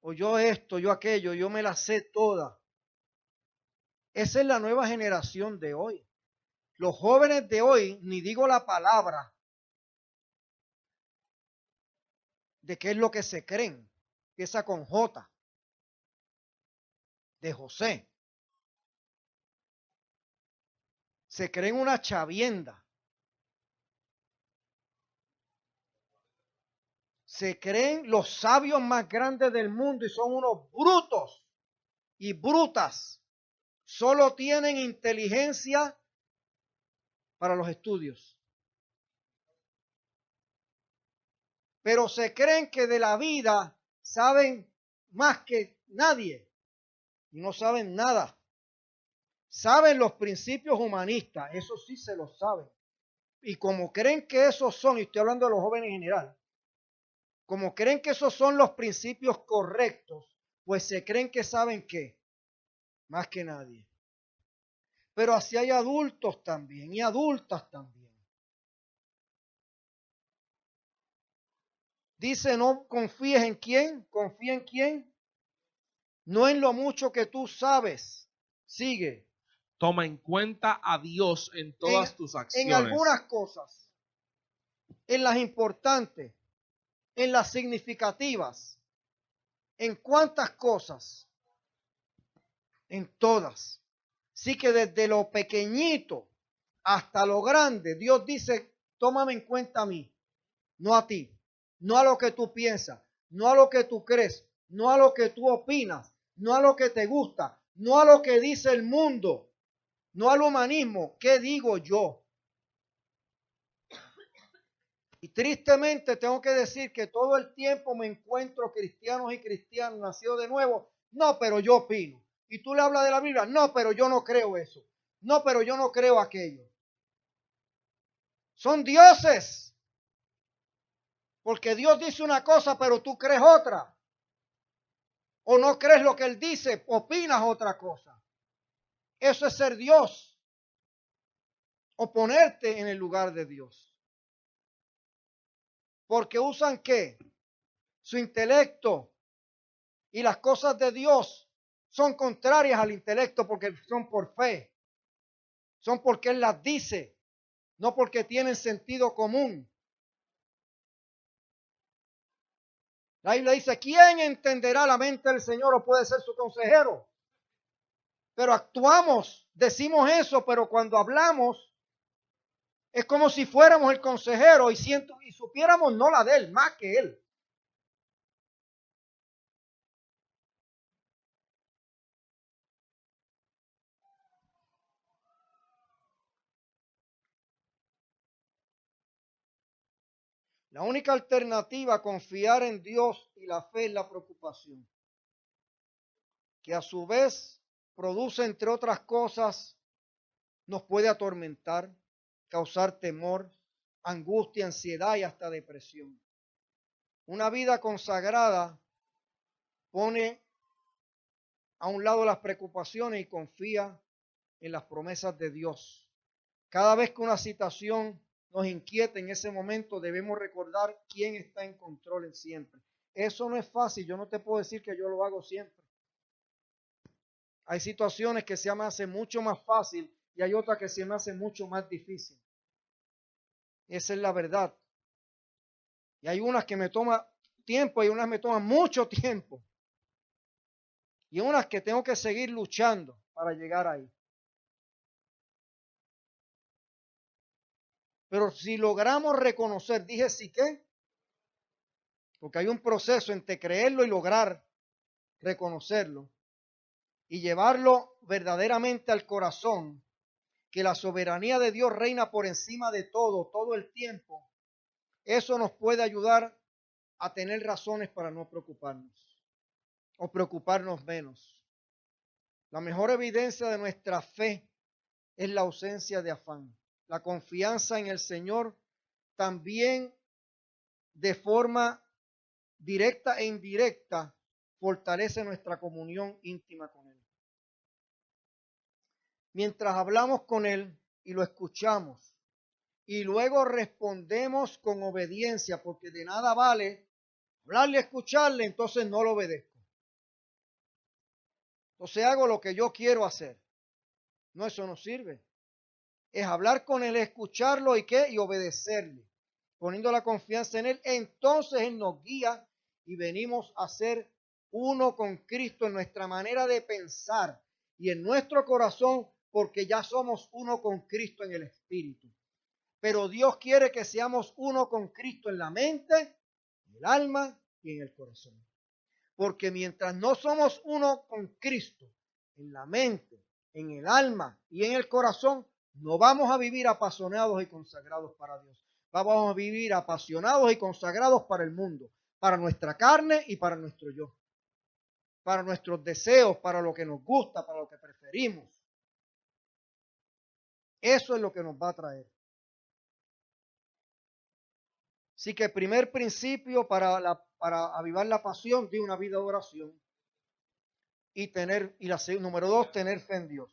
O yo esto, yo aquello, yo me la sé toda. Esa es la nueva generación de hoy. Los jóvenes de hoy, ni digo la palabra de qué es lo que se creen. Empieza con J, de José. Se creen una chavienda. Se creen los sabios más grandes del mundo y son unos brutos y brutas. Solo tienen inteligencia para los estudios. Pero se creen que de la vida saben más que nadie y no saben nada. Saben los principios humanistas, eso sí se los saben. Y como creen que esos son, y estoy hablando de los jóvenes en general, como creen que esos son los principios correctos, pues se creen que saben qué, más que nadie. Pero así hay adultos también y adultas también. Dice, no confíes en quién, confía en quién, no en lo mucho que tú sabes. Sigue. Toma en cuenta a Dios en todas tus En acciones. algunas cosas, en las importantes, en las significativas, en cuántas cosas, en todas. Así que desde lo pequeñito hasta lo grande, Dios dice, tómame en cuenta a mí, no a ti, no a lo que tú piensas, no a lo que tú crees, no a lo que tú opinas, no a lo que te gusta, no a lo que dice el mundo, no al humanismo. ¿Qué digo yo? Y tristemente tengo que decir que todo el tiempo me encuentro cristianos y cristianos nacidos de nuevo. No, pero yo opino. Y tú le hablas de la Biblia. No, pero yo no creo eso. No, pero yo no creo aquello. Son dioses. Porque Dios dice una cosa, pero tú crees otra. O no crees lo que Él dice, opinas otra cosa. Eso es ser Dios. O ponerte en el lugar de Dios. Porque usan ¿qué? Su intelecto. Y las cosas de Dios son contrarias al intelecto porque son por fe. Son porque Él las dice, no porque tienen sentido común. La Biblia dice, ¿quién entenderá la mente del Señor o puede ser su consejero? Pero actuamos, decimos eso, pero cuando hablamos es como si fuéramos el consejero y supiéramos no la de Él, más que Él. La única alternativa a confiar en Dios y la fe es la preocupación, que a su vez produce, entre otras cosas, nos puede atormentar, causar temor, angustia, ansiedad y hasta depresión. Una vida consagrada pone a un lado las preocupaciones y confía en las promesas de Dios. Cada vez que una situación nos inquiete en ese momento, debemos recordar quién está en control en siempre. Eso no es fácil, yo no te puedo decir que yo lo hago siempre. Hay situaciones que se me hace mucho más fácil y hay otras que se me hace mucho más difícil. Esa es la verdad. Y hay unas que me toman tiempo y unas me toman mucho tiempo. Y unas que tengo que seguir luchando para llegar ahí. Pero si logramos reconocer, dije sí que, porque hay un proceso entre creerlo y lograr reconocerlo y llevarlo verdaderamente al corazón, que la soberanía de Dios reina por encima de todo el tiempo. Eso nos puede ayudar a tener razones para no preocuparnos o preocuparnos menos. La mejor evidencia de nuestra fe es la ausencia de afán. La confianza en el Señor también de forma directa e indirecta fortalece nuestra comunión íntima con Él. Mientras hablamos con Él y lo escuchamos y luego respondemos con obediencia, porque de nada vale hablarle, escucharle, entonces no lo obedezco. Entonces hago lo que yo quiero hacer. No, eso no sirve. Es hablar con Él, escucharlo y qué, y obedecerle. Poniendo la confianza en Él, entonces Él nos guía y venimos a ser uno con Cristo en nuestra manera de pensar y en nuestro corazón, porque ya somos uno con Cristo en el Espíritu. Pero Dios quiere que seamos uno con Cristo en la mente, en el alma y en el corazón. Porque mientras no somos uno con Cristo en la mente, en el alma y en el corazón, no vamos a vivir apasionados y consagrados para Dios. Vamos a vivir apasionados y consagrados para el mundo, para nuestra carne y para nuestro yo, para nuestros deseos, para lo que nos gusta, para lo que preferimos. Eso es lo que nos va a traer. Así que el primer principio para avivar la pasión de una vida de oración número 2, tener fe en Dios.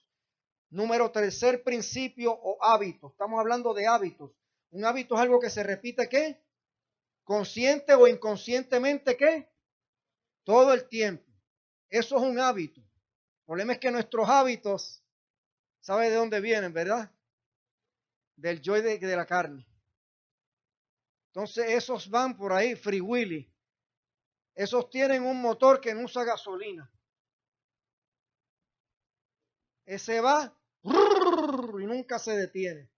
Tercer principio o hábito. Estamos hablando de hábitos. Un hábito es algo que se repite ¿qué? Consciente o inconscientemente ¿qué? Todo el tiempo. Eso es un hábito. El problema es que nuestros hábitos, ¿sabe de dónde vienen, verdad? Del yo y de la carne. Entonces esos van por ahí, free willy. Esos tienen un motor que no usa gasolina. Ese va y nunca se detiene.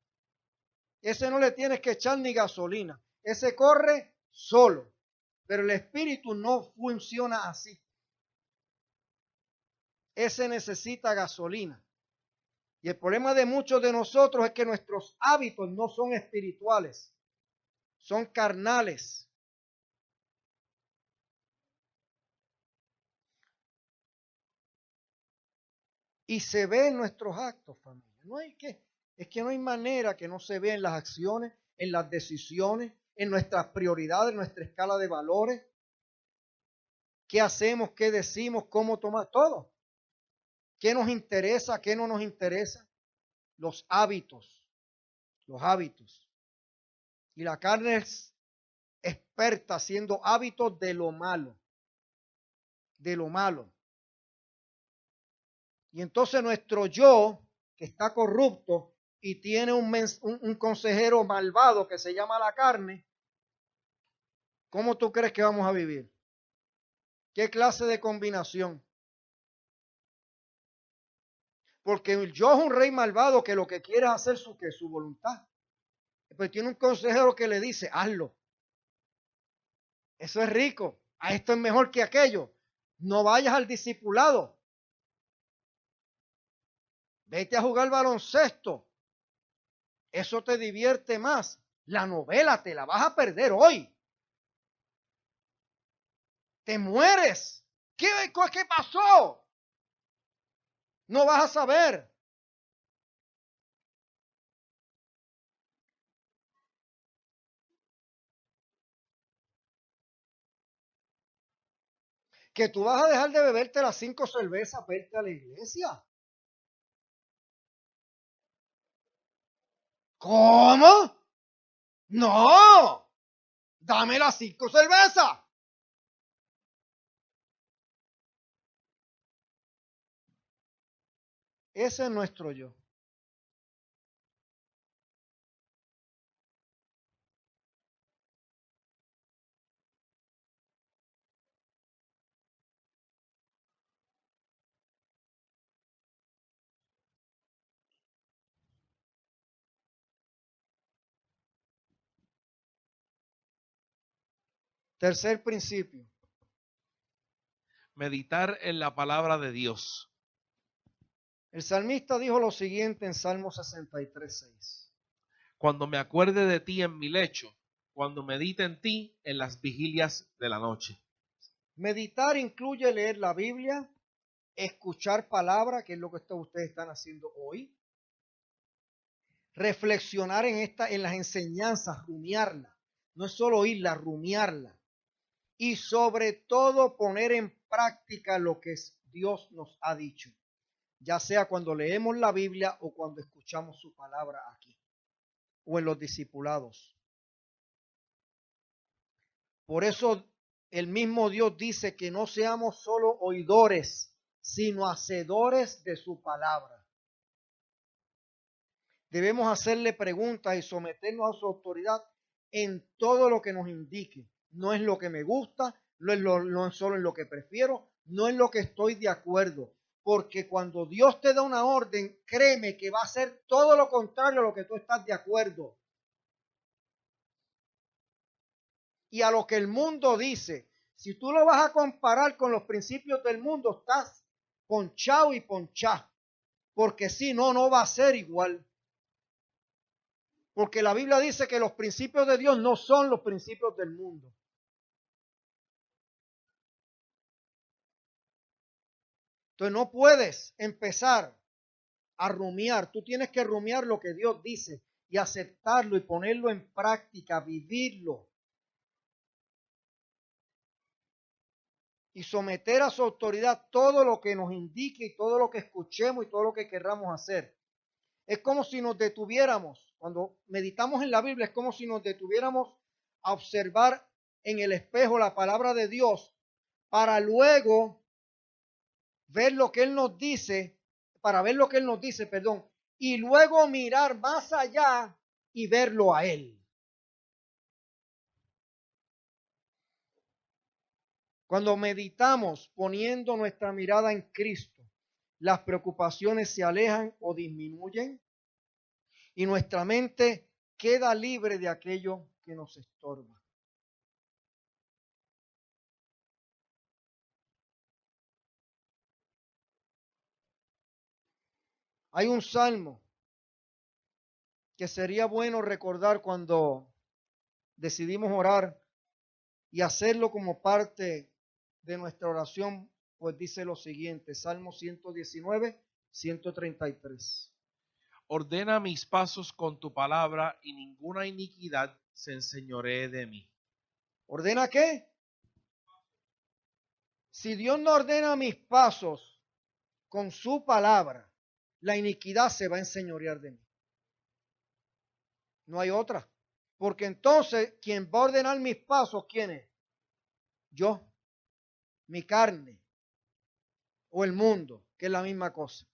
Ese no le tienes que echar ni gasolina. Ese corre solo. Pero el espíritu no funciona así. Ese necesita gasolina. Y el problema de muchos de nosotros es que nuestros hábitos no son espirituales, son carnales. Y se ve en nuestros actos, familia. Es que no hay manera que no se vea en las acciones, en las decisiones, en nuestras prioridades, en nuestra escala de valores. ¿Qué hacemos? ¿Qué decimos? ¿Cómo tomamos? Todo. ¿Qué nos interesa? ¿Qué no nos interesa? Los hábitos. Los hábitos. Y la carne es experta haciendo hábitos de lo malo. De lo malo. Y entonces nuestro yo, que está corrupto y tiene un consejero malvado que se llama la carne, ¿cómo tú crees que vamos a vivir? ¿Qué clase de combinación? Porque el yo es un rey malvado que lo que quiere es hacer su voluntad. Pero tiene un consejero que le dice, hazlo. Eso es rico. A esto es mejor que aquello. No vayas al discipulado. Vete a jugar baloncesto. Eso te divierte más. La novela te la vas a perder hoy. Te mueres. ¿Qué pasó? No vas a saber. Que tú vas a dejar de beberte las 5 cervezas para irte a la iglesia. ¿Cómo? No, dame las 5 cervezas. Ese es nuestro yo. Tercer principio. Meditar en la palabra de Dios. El salmista dijo lo siguiente en Salmo 63:6. Cuando me acuerde de ti en mi lecho, cuando medite en ti en las vigilias de la noche. Meditar incluye leer la Biblia, escuchar palabra, que es lo que ustedes están haciendo hoy, reflexionar en las enseñanzas, rumiarla. No es solo oírla, rumiarla. Y sobre todo poner en práctica lo que Dios nos ha dicho, ya sea cuando leemos la Biblia o cuando escuchamos su palabra aquí o en los discipulados. Por eso el mismo Dios dice que no seamos solo oidores, sino hacedores de su palabra. Debemos hacerle preguntas y someternos a su autoridad en todo lo que nos indique. No es lo que me gusta, no es solo en lo que prefiero, no es lo que estoy de acuerdo. Porque cuando Dios te da una orden, créeme que va a ser todo lo contrario a lo que tú estás de acuerdo. Y a lo que el mundo dice, si tú lo vas a comparar con los principios del mundo, estás ponchado y ponchá. Porque si no, no va a ser igual. Porque la Biblia dice que los principios de Dios no son los principios del mundo. Entonces no puedes empezar a rumiar. Tú tienes que rumiar lo que Dios dice y aceptarlo y ponerlo en práctica, vivirlo. Y someter a su autoridad todo lo que nos indique y todo lo que escuchemos y todo lo que querramos hacer. Es como si nos detuviéramos, cuando meditamos en la Biblia, es como si nos detuviéramos a observar en el espejo la palabra de Dios para luego ver lo que Él nos dice, y luego mirar más allá y verlo a Él. Cuando meditamos poniendo nuestra mirada en Cristo, las preocupaciones se alejan o disminuyen y nuestra mente queda libre de aquello que nos estorba. Hay un salmo que sería bueno recordar cuando decidimos orar y hacerlo como parte de nuestra oración, pues dice lo siguiente, Salmo 119, 133. Ordena mis pasos con tu palabra y ninguna iniquidad se enseñoree de mí. ¿Ordena qué? Si Dios no ordena mis pasos con su palabra, la iniquidad se va a enseñorear de mí. No hay otra. Porque entonces, quien va a ordenar mis pasos, ¿quién es? Yo, mi carne o el mundo, que es la misma cosa.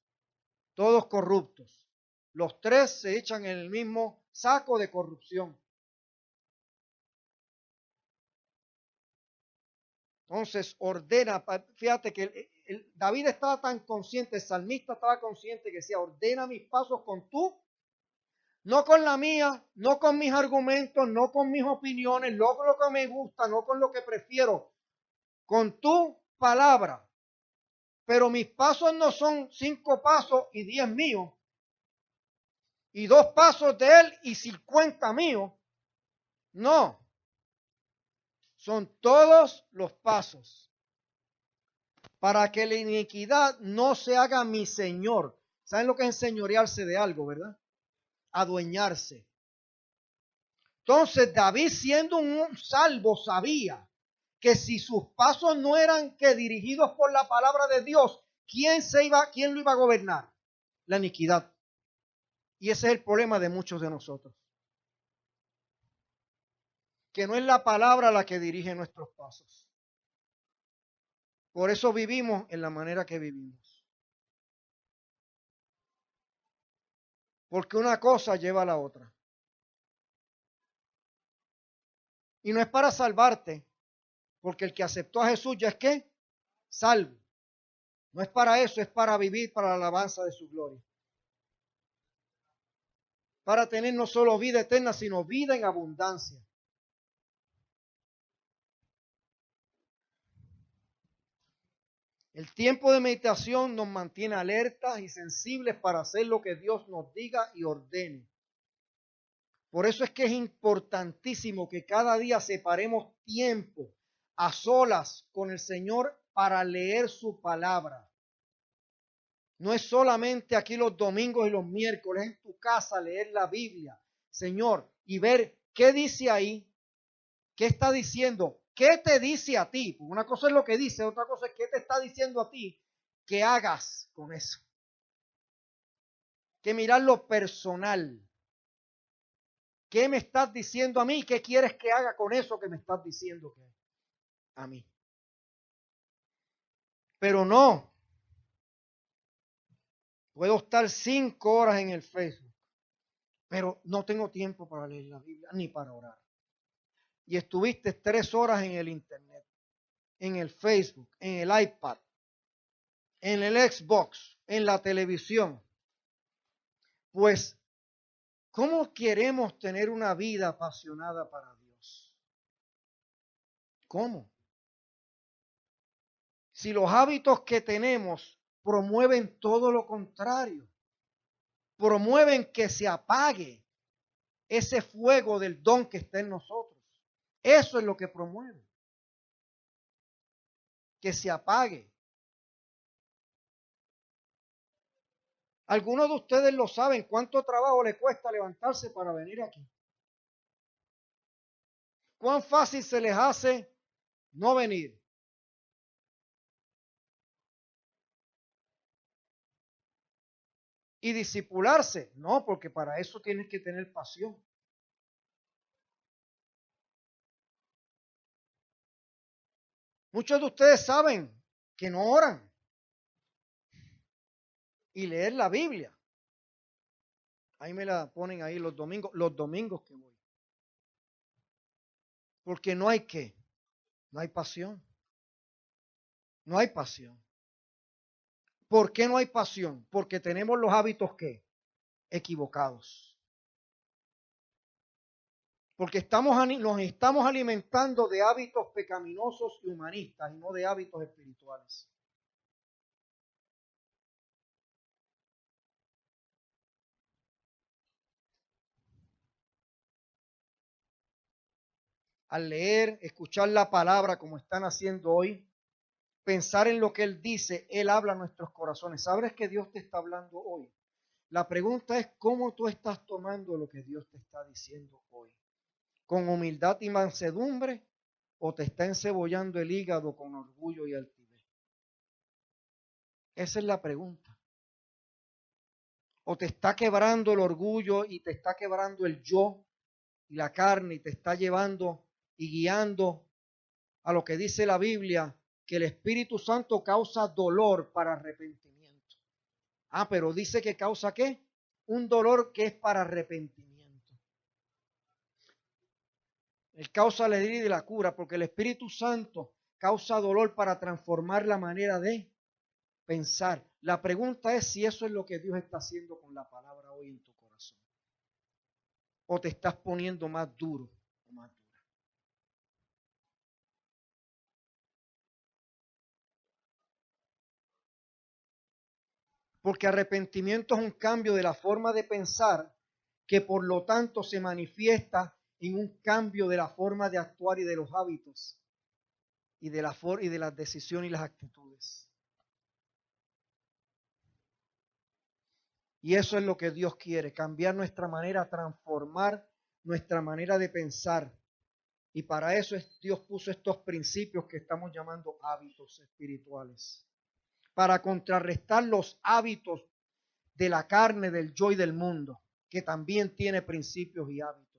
Todos corruptos. Los tres se echan en el mismo saco de corrupción. Entonces ordena, fíjate que David estaba tan consciente, el salmista estaba consciente que decía, ordena mis pasos con tú, no con la mía, no con mis argumentos, no con mis opiniones, no con lo que me gusta, no con lo que prefiero, con tu palabra. Pero mis pasos no son 5 pasos y 10 míos, y 2 pasos de él y 50 míos. No, son todos los pasos para que la iniquidad no se haga mi señor. ¿Saben lo que es enseñorearse de algo, verdad? Adueñarse. Entonces David, siendo un salvo, sabía que si sus pasos no eran que dirigidos por la palabra de Dios, ¿quién lo iba a gobernar? La iniquidad. Y ese es el problema de muchos de nosotros. que no es la palabra la que dirige nuestros pasos. Por eso vivimos en la manera que vivimos. Porque una cosa lleva a la otra. Y no es para salvarte, porque el que aceptó a Jesús ya es que salvo. No es para eso, es para vivir para la alabanza de su gloria. Para tener no solo vida eterna, sino vida en abundancia. El tiempo de meditación nos mantiene alertas y sensibles para hacer lo que Dios nos diga y ordene. Por eso es que es importantísimo que cada día separemos tiempo a solas con el Señor para leer su palabra. No es solamente aquí los domingos y los miércoles en tu casa leer la Biblia, Señor, y ver qué dice ahí, qué está diciendo, qué te dice a ti. Porque una cosa es lo que dice, otra cosa es qué te está diciendo a ti que hagas con eso. Que mirar lo personal. ¿Qué me estás diciendo a mí? ¿Qué quieres que haga con eso que me estás diciendo a mí? Pero no. Puedo estar 5 horas en el Facebook, pero no tengo tiempo para leer la Biblia ni para orar. Y estuviste 3 horas en el internet, en el Facebook, en el iPad, en el Xbox, en la televisión. Pues, ¿cómo queremos tener una vida apasionada para Dios? ¿Cómo? Si los hábitos que tenemos promueven todo lo contrario, promueven que se apague ese fuego del don que está en nosotros. Eso es lo que promueve. Que se apague. Algunos de ustedes lo saben, cuánto trabajo le cuesta levantarse para venir aquí. Cuán fácil se les hace no venir. Y disipularse, no, porque para eso tienes que tener pasión. Muchos de ustedes saben que no oran y leer la Biblia. Ahí me la ponen ahí los domingos que voy. Porque no hay no hay pasión. No hay pasión. ¿Por qué no hay pasión? Porque tenemos los hábitos equivocados. Porque nos estamos alimentando de hábitos pecaminosos y humanistas y no de hábitos espirituales. Al leer, escuchar la palabra como están haciendo hoy, pensar en lo que Él dice, Él habla a nuestros corazones. ¿Sabes que Dios te está hablando hoy? La pregunta es cómo tú estás tomando lo que Dios te está diciendo hoy. ¿Con humildad y mansedumbre o te está encebollando el hígado con orgullo y altivez? Esa es la pregunta. O te está quebrando el orgullo y te está quebrando el yo y la carne y te está llevando y guiando a lo que dice la Biblia, que el Espíritu Santo causa dolor para arrepentimiento. Ah, pero dice que causa ¿qué? Un dolor que es para arrepentimiento. Él causa la herida y la cura, porque el Espíritu Santo causa dolor para transformar la manera de pensar. La pregunta es si eso es lo que Dios está haciendo con la palabra hoy en tu corazón. O te estás poniendo más duro o más dura. Porque arrepentimiento es un cambio de la forma de pensar que por lo tanto se manifiesta en un cambio de la forma de actuar y de los hábitos y de las decisiones y las actitudes. Y eso es lo que Dios quiere, cambiar nuestra manera, transformar nuestra manera de pensar. Y para eso Dios puso estos principios que estamos llamando hábitos espirituales, para contrarrestar los hábitos de la carne, del yo y del mundo, que también tiene principios y hábitos.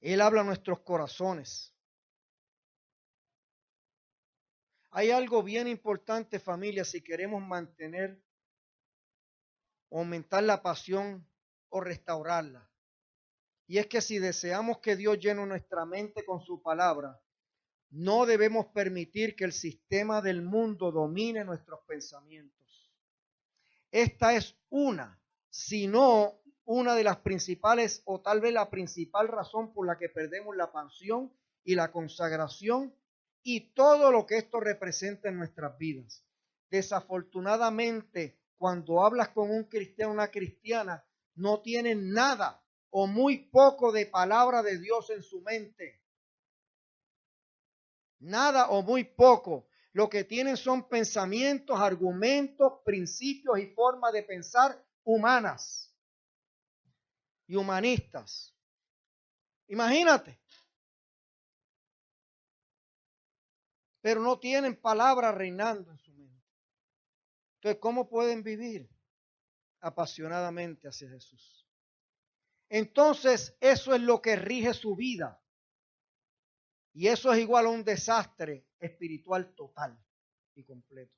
Él habla a nuestros corazones. Hay algo bien importante, familia, si queremos mantener, aumentar la pasión o restaurarla. Y es que si deseamos que Dios llene nuestra mente con su palabra, no debemos permitir que el sistema del mundo domine nuestros pensamientos. Esta es sino una de las principales o tal vez la principal razón por la que perdemos la pasión y la consagración y todo lo que esto representa en nuestras vidas. Desafortunadamente, cuando hablas con un cristiano o una cristiana, no tienen nada o muy poco de palabra de Dios en su mente. Nada o muy poco. Lo que tienen son pensamientos, argumentos, principios y formas de pensar humanas y humanistas. Imagínate. Pero no tienen palabra reinando en su mente. Entonces, ¿cómo pueden vivir apasionadamente hacia Jesús? Entonces, eso es lo que rige su vida. Y eso es igual a un desastre espiritual total y completo.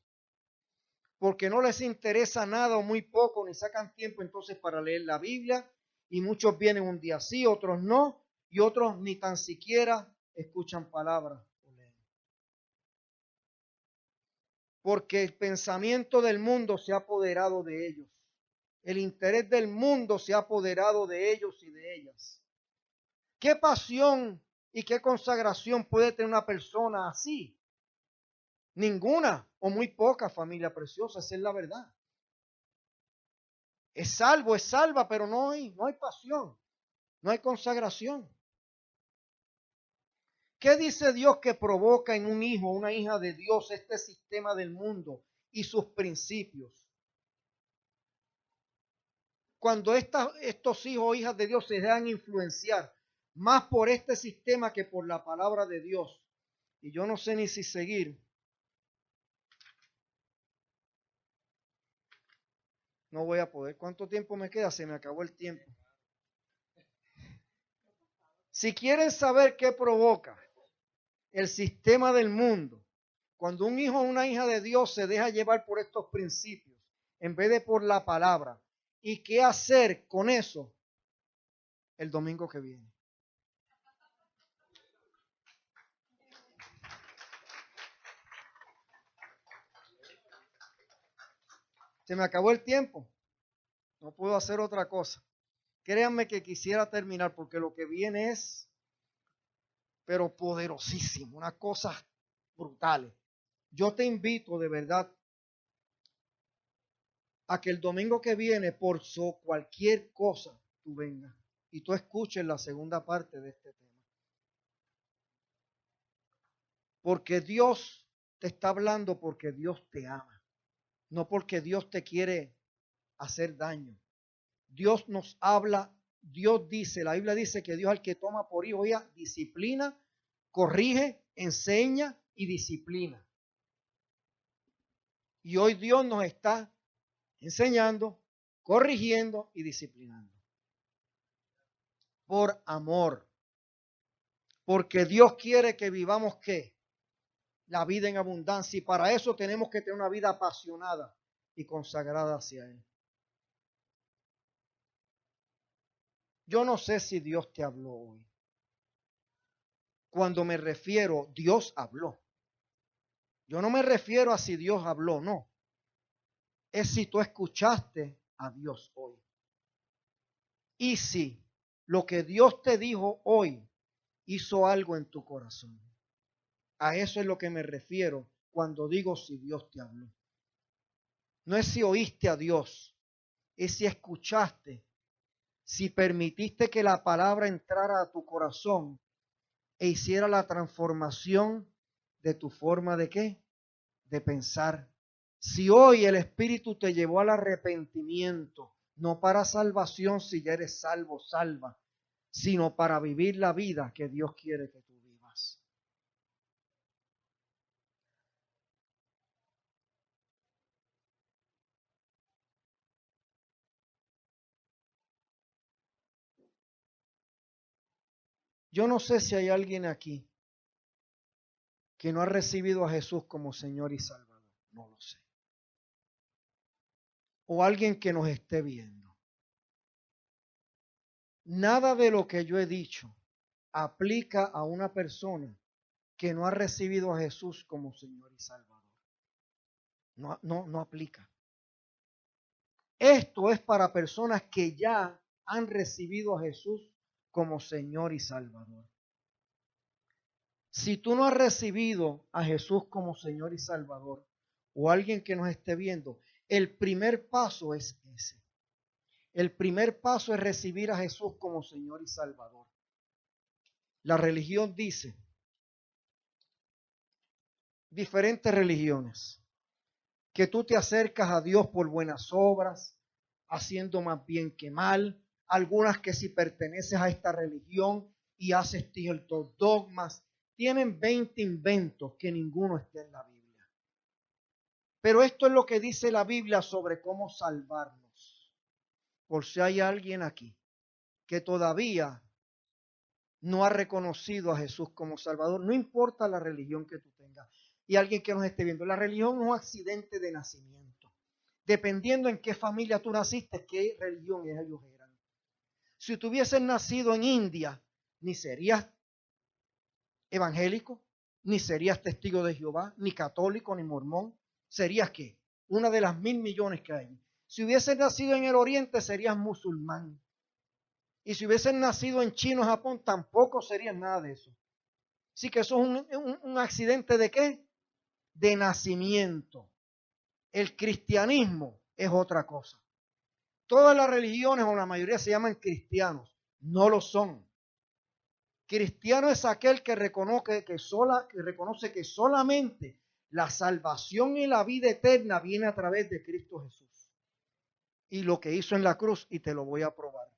Porque no les interesa nada o muy poco, ni sacan tiempo entonces para leer la Biblia, y muchos vienen un día sí, otros no, y otros ni tan siquiera escuchan palabras o leen. Porque el pensamiento del mundo se ha apoderado de ellos. El interés del mundo se ha apoderado de ellos y de ellas. ¿Qué pasión y qué consagración puede tener una persona así? Ninguna o muy poca, familia preciosa, esa es la verdad. Es salvo, es salva, pero no hay pasión, no hay consagración. ¿Qué dice Dios que provoca en un hijo, una hija de Dios, este sistema del mundo y sus principios? Cuando estos hijos o hijas de Dios se dejan influenciar más por este sistema que por la palabra de Dios. Y yo no sé ni si seguir. No voy a poder. ¿Cuánto tiempo me queda? Se me acabó el tiempo. Si quieren saber qué provoca el sistema del mundo, cuando un hijo o una hija de Dios se deja llevar por estos principios, en vez de por la palabra, ¿y qué hacer con eso el domingo que viene? Se me acabó el tiempo. No puedo hacer otra cosa. Créanme que quisiera terminar porque lo que viene es, pero poderosísimo, una cosa brutal. Yo te invito de verdad a que el domingo que viene, por cualquier cosa, tú vengas y tú escuches la segunda parte de este tema. Porque Dios te está hablando porque Dios te ama, no porque Dios te quiere hacer daño. Dios nos habla, Dios dice, la Biblia dice que Dios al que toma por hijo, ya disciplina, corrige, enseña y disciplina. Y hoy Dios nos está enseñando, corrigiendo y disciplinando. Por amor. Porque Dios quiere que vivamos ¿qué? La vida en abundancia. Y para eso tenemos que tener una vida apasionada y consagrada hacia Él. Yo no sé si Dios te habló hoy. Cuando me refiero, Dios habló. Yo no me refiero a si Dios habló, no. Es si tú escuchaste a Dios hoy. Y si lo que Dios te dijo hoy hizo algo en tu corazón. A eso es lo que me refiero cuando digo si Dios te habló. No es si oíste a Dios, es si escuchaste, si permitiste que la palabra entrara a tu corazón e hiciera la transformación de tu forma de ¿qué? De pensar. Si hoy el Espíritu te llevó al arrepentimiento, no para salvación si ya eres salvo, salva, sino para vivir la vida que Dios quiere que tú vivas. Yo no sé si hay alguien aquí que no ha recibido a Jesús como Señor y Salvador. No lo sé. O alguien que nos esté viendo. Nada de lo que yo he dicho aplica a una persona que no ha recibido a Jesús como Señor y Salvador. No aplica. Esto es para personas que ya han recibido a Jesús como Señor y Salvador. Si tú no has recibido a Jesús como Señor y Salvador, o alguien que nos esté viendo, el primer paso es ese. El primer paso es recibir a Jesús como Señor y Salvador. La religión dice, diferentes religiones, que tú te acercas a Dios por buenas obras, haciendo más bien que mal. Algunas que si perteneces a esta religión y haces ciertos dogmas, tienen 20 inventos que ninguno está en la Biblia. Pero esto es lo que dice la Biblia sobre cómo salvarnos. Por si hay alguien aquí que todavía no ha reconocido a Jesús como Salvador, no importa la religión que tú tengas. Y alguien que nos esté viendo, la religión no es un accidente de nacimiento. Dependiendo en qué familia tú naciste, qué religión ellos eran. Si tú hubieses nacido en India, ni serías evangélico, ni serías testigo de Jehová, ni católico, ni mormón. ¿Serías qué? Una de las 1.000.000.000 que hay. Si hubieses nacido en el Oriente, serías musulmán. Y si hubieses nacido en China o Japón, tampoco serías nada de eso. Así que eso es un accidente ¿de qué? De nacimiento. El cristianismo es otra cosa. Todas las religiones o la mayoría se llaman cristianos. No lo son. Cristiano es aquel que reconoce que solamente la salvación y la vida eterna viene a través de Cristo Jesús. Y lo que hizo en la cruz, y te lo voy a probar.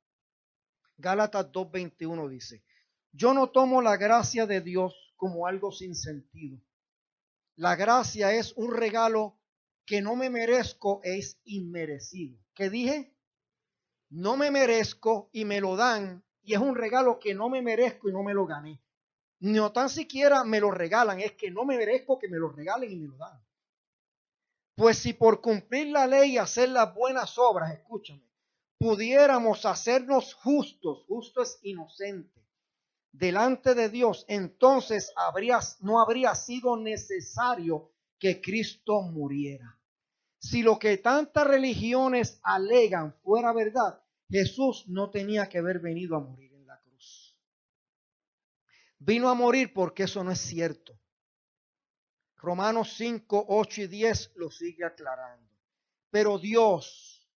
Gálatas 2:21 dice, yo no tomo la gracia de Dios como algo sin sentido. La gracia es un regalo que no me merezco, es inmerecido. ¿Qué dije? No me merezco y me lo dan, y es un regalo que no me merezco y no me lo gané. No tan siquiera me lo regalan, es que no me merezco que me lo regalen y me lo dan. Pues si por cumplir la ley y hacer las buenas obras, escúchame, pudiéramos hacernos justos, justo es inocente, delante de Dios, entonces no habría sido necesario que Cristo muriera. Si lo que tantas religiones alegan fuera verdad, Jesús no tenía que haber venido a morir en la cruz. Vino a morir porque eso no es cierto. Romanos 5, 8 y 10 lo sigue aclarando. Pero Dios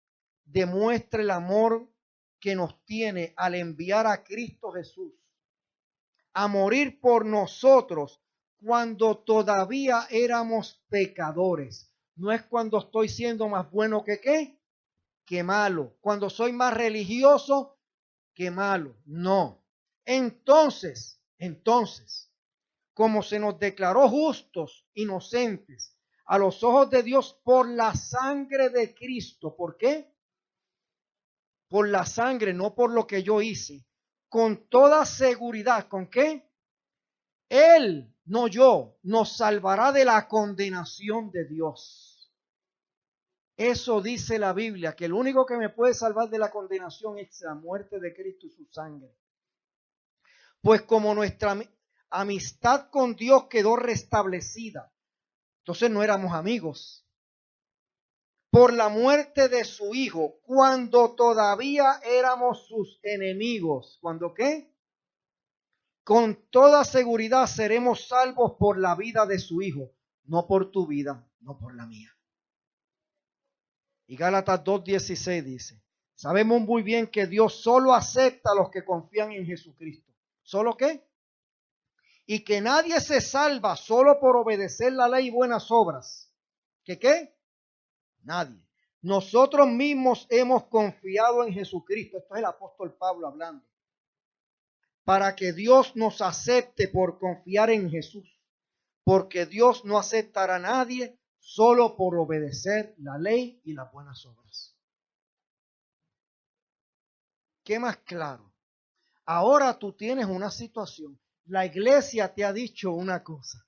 demuestra el amor que nos tiene al enviar a Cristo Jesús a morir por nosotros cuando todavía éramos pecadores. No es cuando estoy siendo más bueno que qué, que malo. Cuando soy más religioso que malo. No. Entonces, como se nos declaró justos, inocentes, a los ojos de Dios por la sangre de Cristo. ¿Por qué? Por la sangre, no por lo que yo hice. Con toda seguridad, ¿con qué? Él, no yo, nos salvará de la condenación de Dios. Eso dice la Biblia, que el único que me puede salvar de la condenación es la muerte de Cristo y su sangre. Pues como nuestra amistad con Dios quedó restablecida, entonces no éramos amigos. Por la muerte de su Hijo, cuando todavía éramos sus enemigos. ¿Cuándo qué? Con toda seguridad seremos salvos por la vida de su Hijo, no por tu vida, no por la mía. Y Gálatas 2:16 dice, sabemos muy bien que Dios solo acepta a los que confían en Jesucristo. ¿Solo qué? Y que nadie se salva solo por obedecer la ley y buenas obras. ¿Que qué? Nadie. Nosotros mismos hemos confiado en Jesucristo. Esto es el apóstol Pablo hablando. Para que Dios nos acepte por confiar en Jesús. Porque Dios no aceptará a nadie solo por obedecer la ley y las buenas obras. ¿Qué más claro? Ahora tú tienes una situación. La iglesia te ha dicho una cosa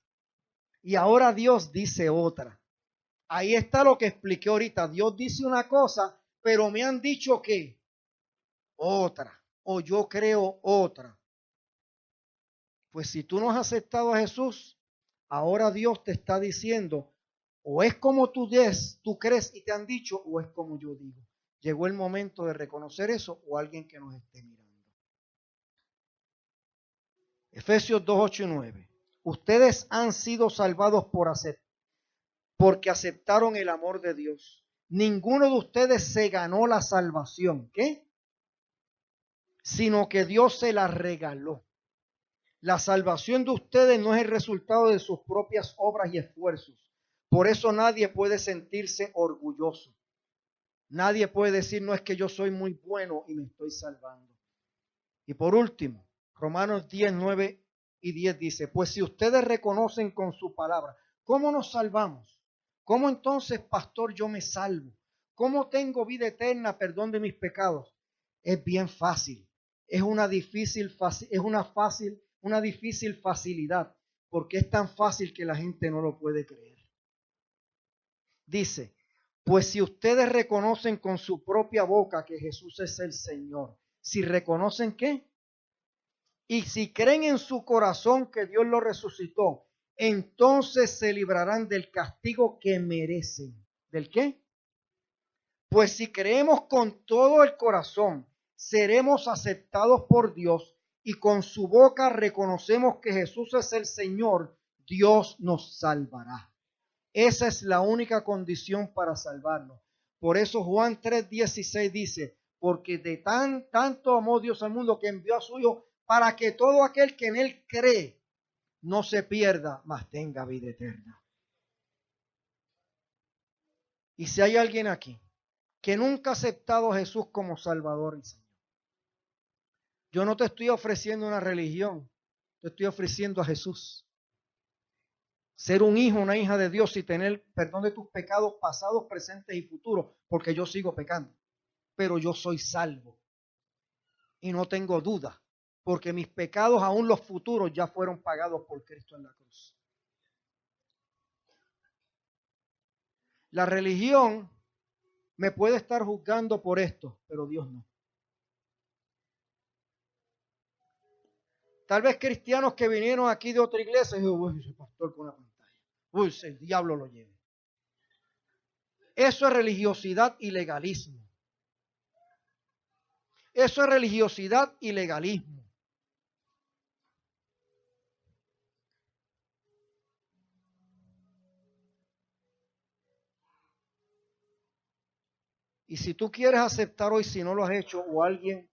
y ahora Dios dice otra. Ahí está lo que expliqué ahorita. Dios dice una cosa, pero me han dicho que otra, o yo creo otra. Pues si tú no has aceptado a Jesús, ahora Dios te está diciendo, o es como tú crees y te han dicho, o es como yo digo. Llegó el momento de reconocer eso o alguien que nos esté mirando. Efesios 2, 8 y 9. Ustedes han sido salvados porque aceptaron el amor de Dios. Ninguno de ustedes se ganó la salvación. ¿Qué? Sino que Dios se la regaló. La salvación de ustedes no es el resultado de sus propias obras y esfuerzos. Por eso nadie puede sentirse orgulloso. Nadie puede decir, no es que yo soy muy bueno y me estoy salvando. Y por último, Romanos 10, 9 y 10 dice, pues si ustedes reconocen con su palabra, ¿cómo nos salvamos? ¿Cómo entonces, pastor, yo me salvo? ¿Cómo tengo vida eterna, perdón de mis pecados? Es bien fácil. Es una difícil facilidad, porque es tan fácil que la gente no lo puede creer. Dice, pues si ustedes reconocen con su propia boca que Jesús es el Señor, si reconocen ¿qué? Y si creen en su corazón que Dios lo resucitó, entonces se librarán del castigo que merecen. ¿Del qué? Pues si creemos con todo el corazón, seremos aceptados por Dios y con su boca reconocemos que Jesús es el Señor, Dios nos salvará. Esa es la única condición para salvarnos. Por eso Juan 3:16 dice, porque de tanto amó Dios al mundo que envió a su Hijo para que todo aquel que en él cree no se pierda, mas tenga vida eterna. Y si hay alguien aquí que nunca ha aceptado a Jesús como Salvador y Señor, yo no te estoy ofreciendo una religión, te estoy ofreciendo a Jesús. Ser un hijo, una hija de Dios y tener perdón de tus pecados pasados, presentes y futuros, porque yo sigo pecando, pero yo soy salvo y no tengo duda, porque mis pecados, aún los futuros, ya fueron pagados por Cristo en la cruz. La religión me puede estar juzgando por esto, pero Dios no. Tal vez cristianos que vinieron aquí de otra iglesia y dijeron, uy, ese pastor con una pantalla, uy, el diablo lo lleve. Eso es religiosidad y legalismo. Eso es religiosidad y legalismo. Y si tú quieres aceptar hoy, si no lo has hecho, o alguien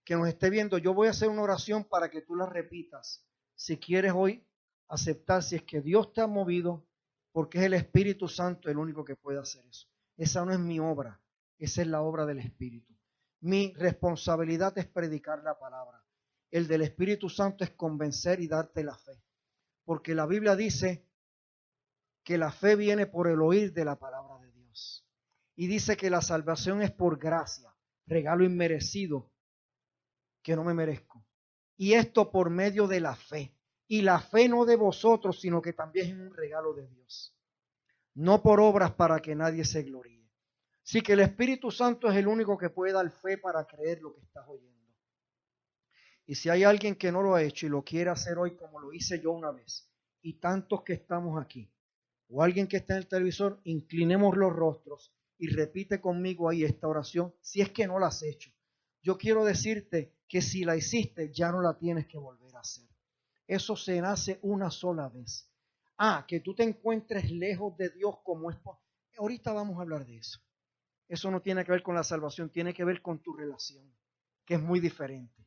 que nos esté viendo, yo voy a hacer una oración para que tú la repitas. Si quieres hoy aceptar, si es que Dios te ha movido, porque es el Espíritu Santo el único que puede hacer eso. Esa no es mi obra, esa es la obra del Espíritu. Mi responsabilidad es predicar la palabra. El del Espíritu Santo es convencer y darte la fe. Porque la Biblia dice que la fe viene por el oír de la palabra de Dios. Y dice que la salvación es por gracia, regalo inmerecido que no me merezco. Y esto por medio de la fe. Y la fe no de vosotros, sino que también es un regalo de Dios. No por obras para que nadie se gloríe. Así que el Espíritu Santo es el único que puede dar fe para creer lo que estás oyendo. Y si hay alguien que no lo ha hecho y lo quiere hacer hoy como lo hice yo una vez, y tantos que estamos aquí, o alguien que está en el televisor, inclinemos los rostros y repite conmigo ahí esta oración, si es que no la has hecho. Yo quiero decirte que si la hiciste, ya no la tienes que volver a hacer. Eso se nace una sola vez. Que tú te encuentres lejos de Dios como es. Ahorita vamos a hablar de eso. Eso no tiene que ver con la salvación, tiene que ver con tu relación, que es muy diferente.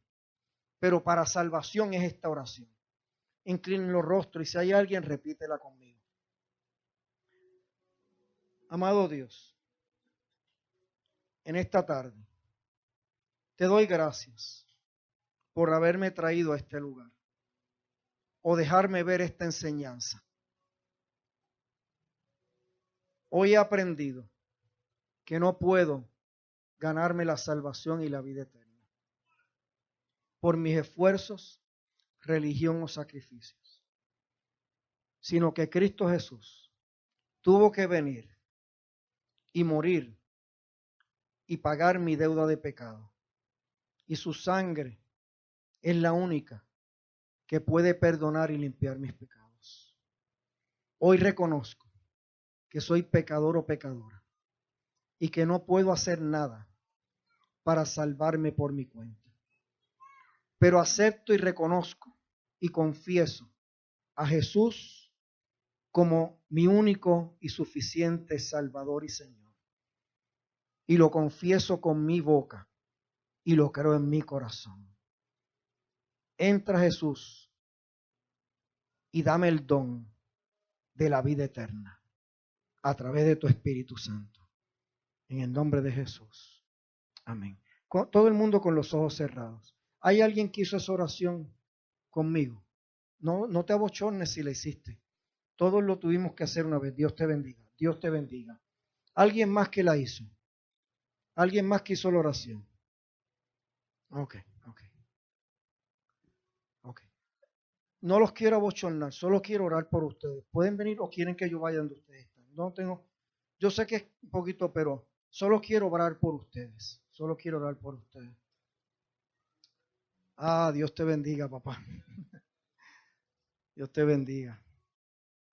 Pero para salvación es esta oración. Inclinen los rostros y si hay alguien, repítela conmigo. Amado Dios, en esta tarde te doy gracias por haberme traído a este lugar o dejarme ver esta enseñanza. Hoy he aprendido que no puedo ganarme la salvación y la vida eterna. por mis esfuerzos, religión o sacrificios, sino que Cristo Jesús tuvo que venir y morir y pagar mi deuda de pecado. Y su sangre es la única que puede perdonar y limpiar mis pecados. Hoy reconozco que soy pecador o pecadora y que no puedo hacer nada para salvarme por mi cuenta. Pero acepto y reconozco y confieso a Jesús como mi único y suficiente Salvador y Señor. Y lo confieso con mi boca y lo creo en mi corazón. Entra Jesús y dame el don de la vida eterna a través de tu Espíritu Santo. En el nombre de Jesús. Amén. Todo el mundo con los ojos cerrados. ¿Hay alguien que hizo esa oración conmigo? No te abochornes si la hiciste. Todos lo tuvimos que hacer una vez. Dios te bendiga. Dios te bendiga. ¿Alguien más que la hizo? ¿Alguien más que hizo la oración? Ok. No los quiero abochornar, solo quiero orar por ustedes. ¿Pueden venir o quieren que yo vaya donde ustedes están? Yo sé que es un poquito, pero solo quiero orar por ustedes. Solo quiero orar por ustedes. Dios te bendiga, papá. Dios te bendiga.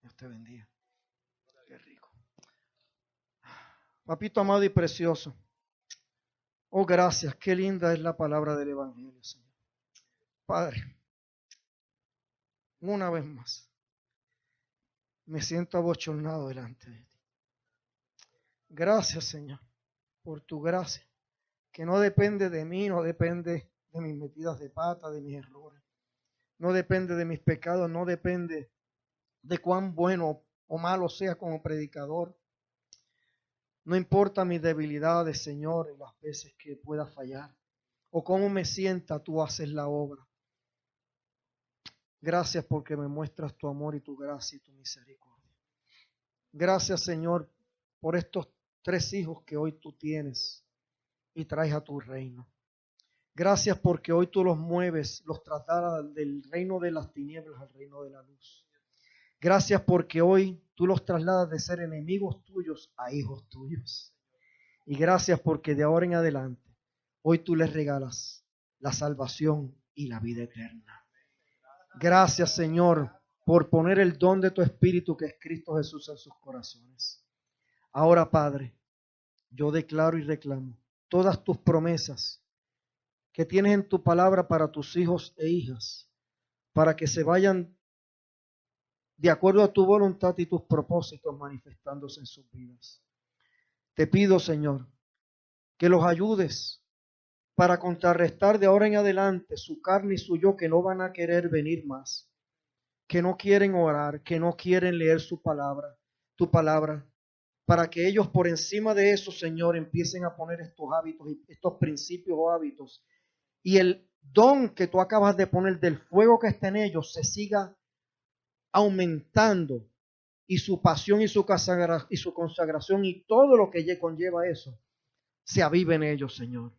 Dios te bendiga. Qué rico. Papito amado y precioso. Oh, gracias. Qué linda es la palabra del Evangelio, Señor. Padre, una vez más, me siento abochornado delante de ti. Gracias, Señor, por tu gracia, que no depende de mí, no depende de mis metidas de pata, de mis errores. No depende de mis pecados, no depende de cuán bueno o malo sea como predicador. No importa mis debilidades, Señor, y las veces que pueda fallar, o cómo me sienta, tú haces la obra. Gracias porque me muestras tu amor y tu gracia y tu misericordia. Gracias, Señor, por estos 3 hijos que hoy tú tienes y traes a tu reino. Gracias porque hoy tú los mueves, los trasladas del reino de las tinieblas al reino de la luz. Gracias porque hoy tú los trasladas de ser enemigos tuyos a hijos tuyos. Y gracias porque de ahora en adelante, hoy tú les regalas la salvación y la vida eterna. Gracias, Señor, por poner el don de tu Espíritu que es Cristo Jesús en sus corazones. Ahora, Padre, yo declaro y reclamo todas tus promesas que tienes en tu palabra para tus hijos e hijas, para que se vayan de acuerdo a tu voluntad y tus propósitos manifestándose en sus vidas. Te pido, Señor, que los ayudes para contrarrestar de ahora en adelante su carne y su yo, que no van a querer venir más, que no quieren orar, que no quieren leer tu palabra, para que ellos por encima de eso, Señor, empiecen a poner estos hábitos y estos principios o hábitos, y el don que tú acabas de poner del fuego que está en ellos se siga aumentando, y su pasión y su consagración y todo lo que conlleva eso se avive en ellos, Señor.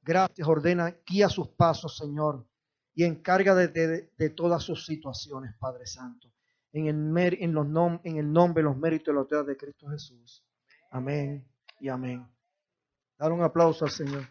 Gracias, ordena, guía sus pasos, Señor, y encarga de todas sus situaciones, Padre Santo, en el nombre, los méritos y la autoridad de Cristo Jesús. Amén y amén. Dar un aplauso al Señor.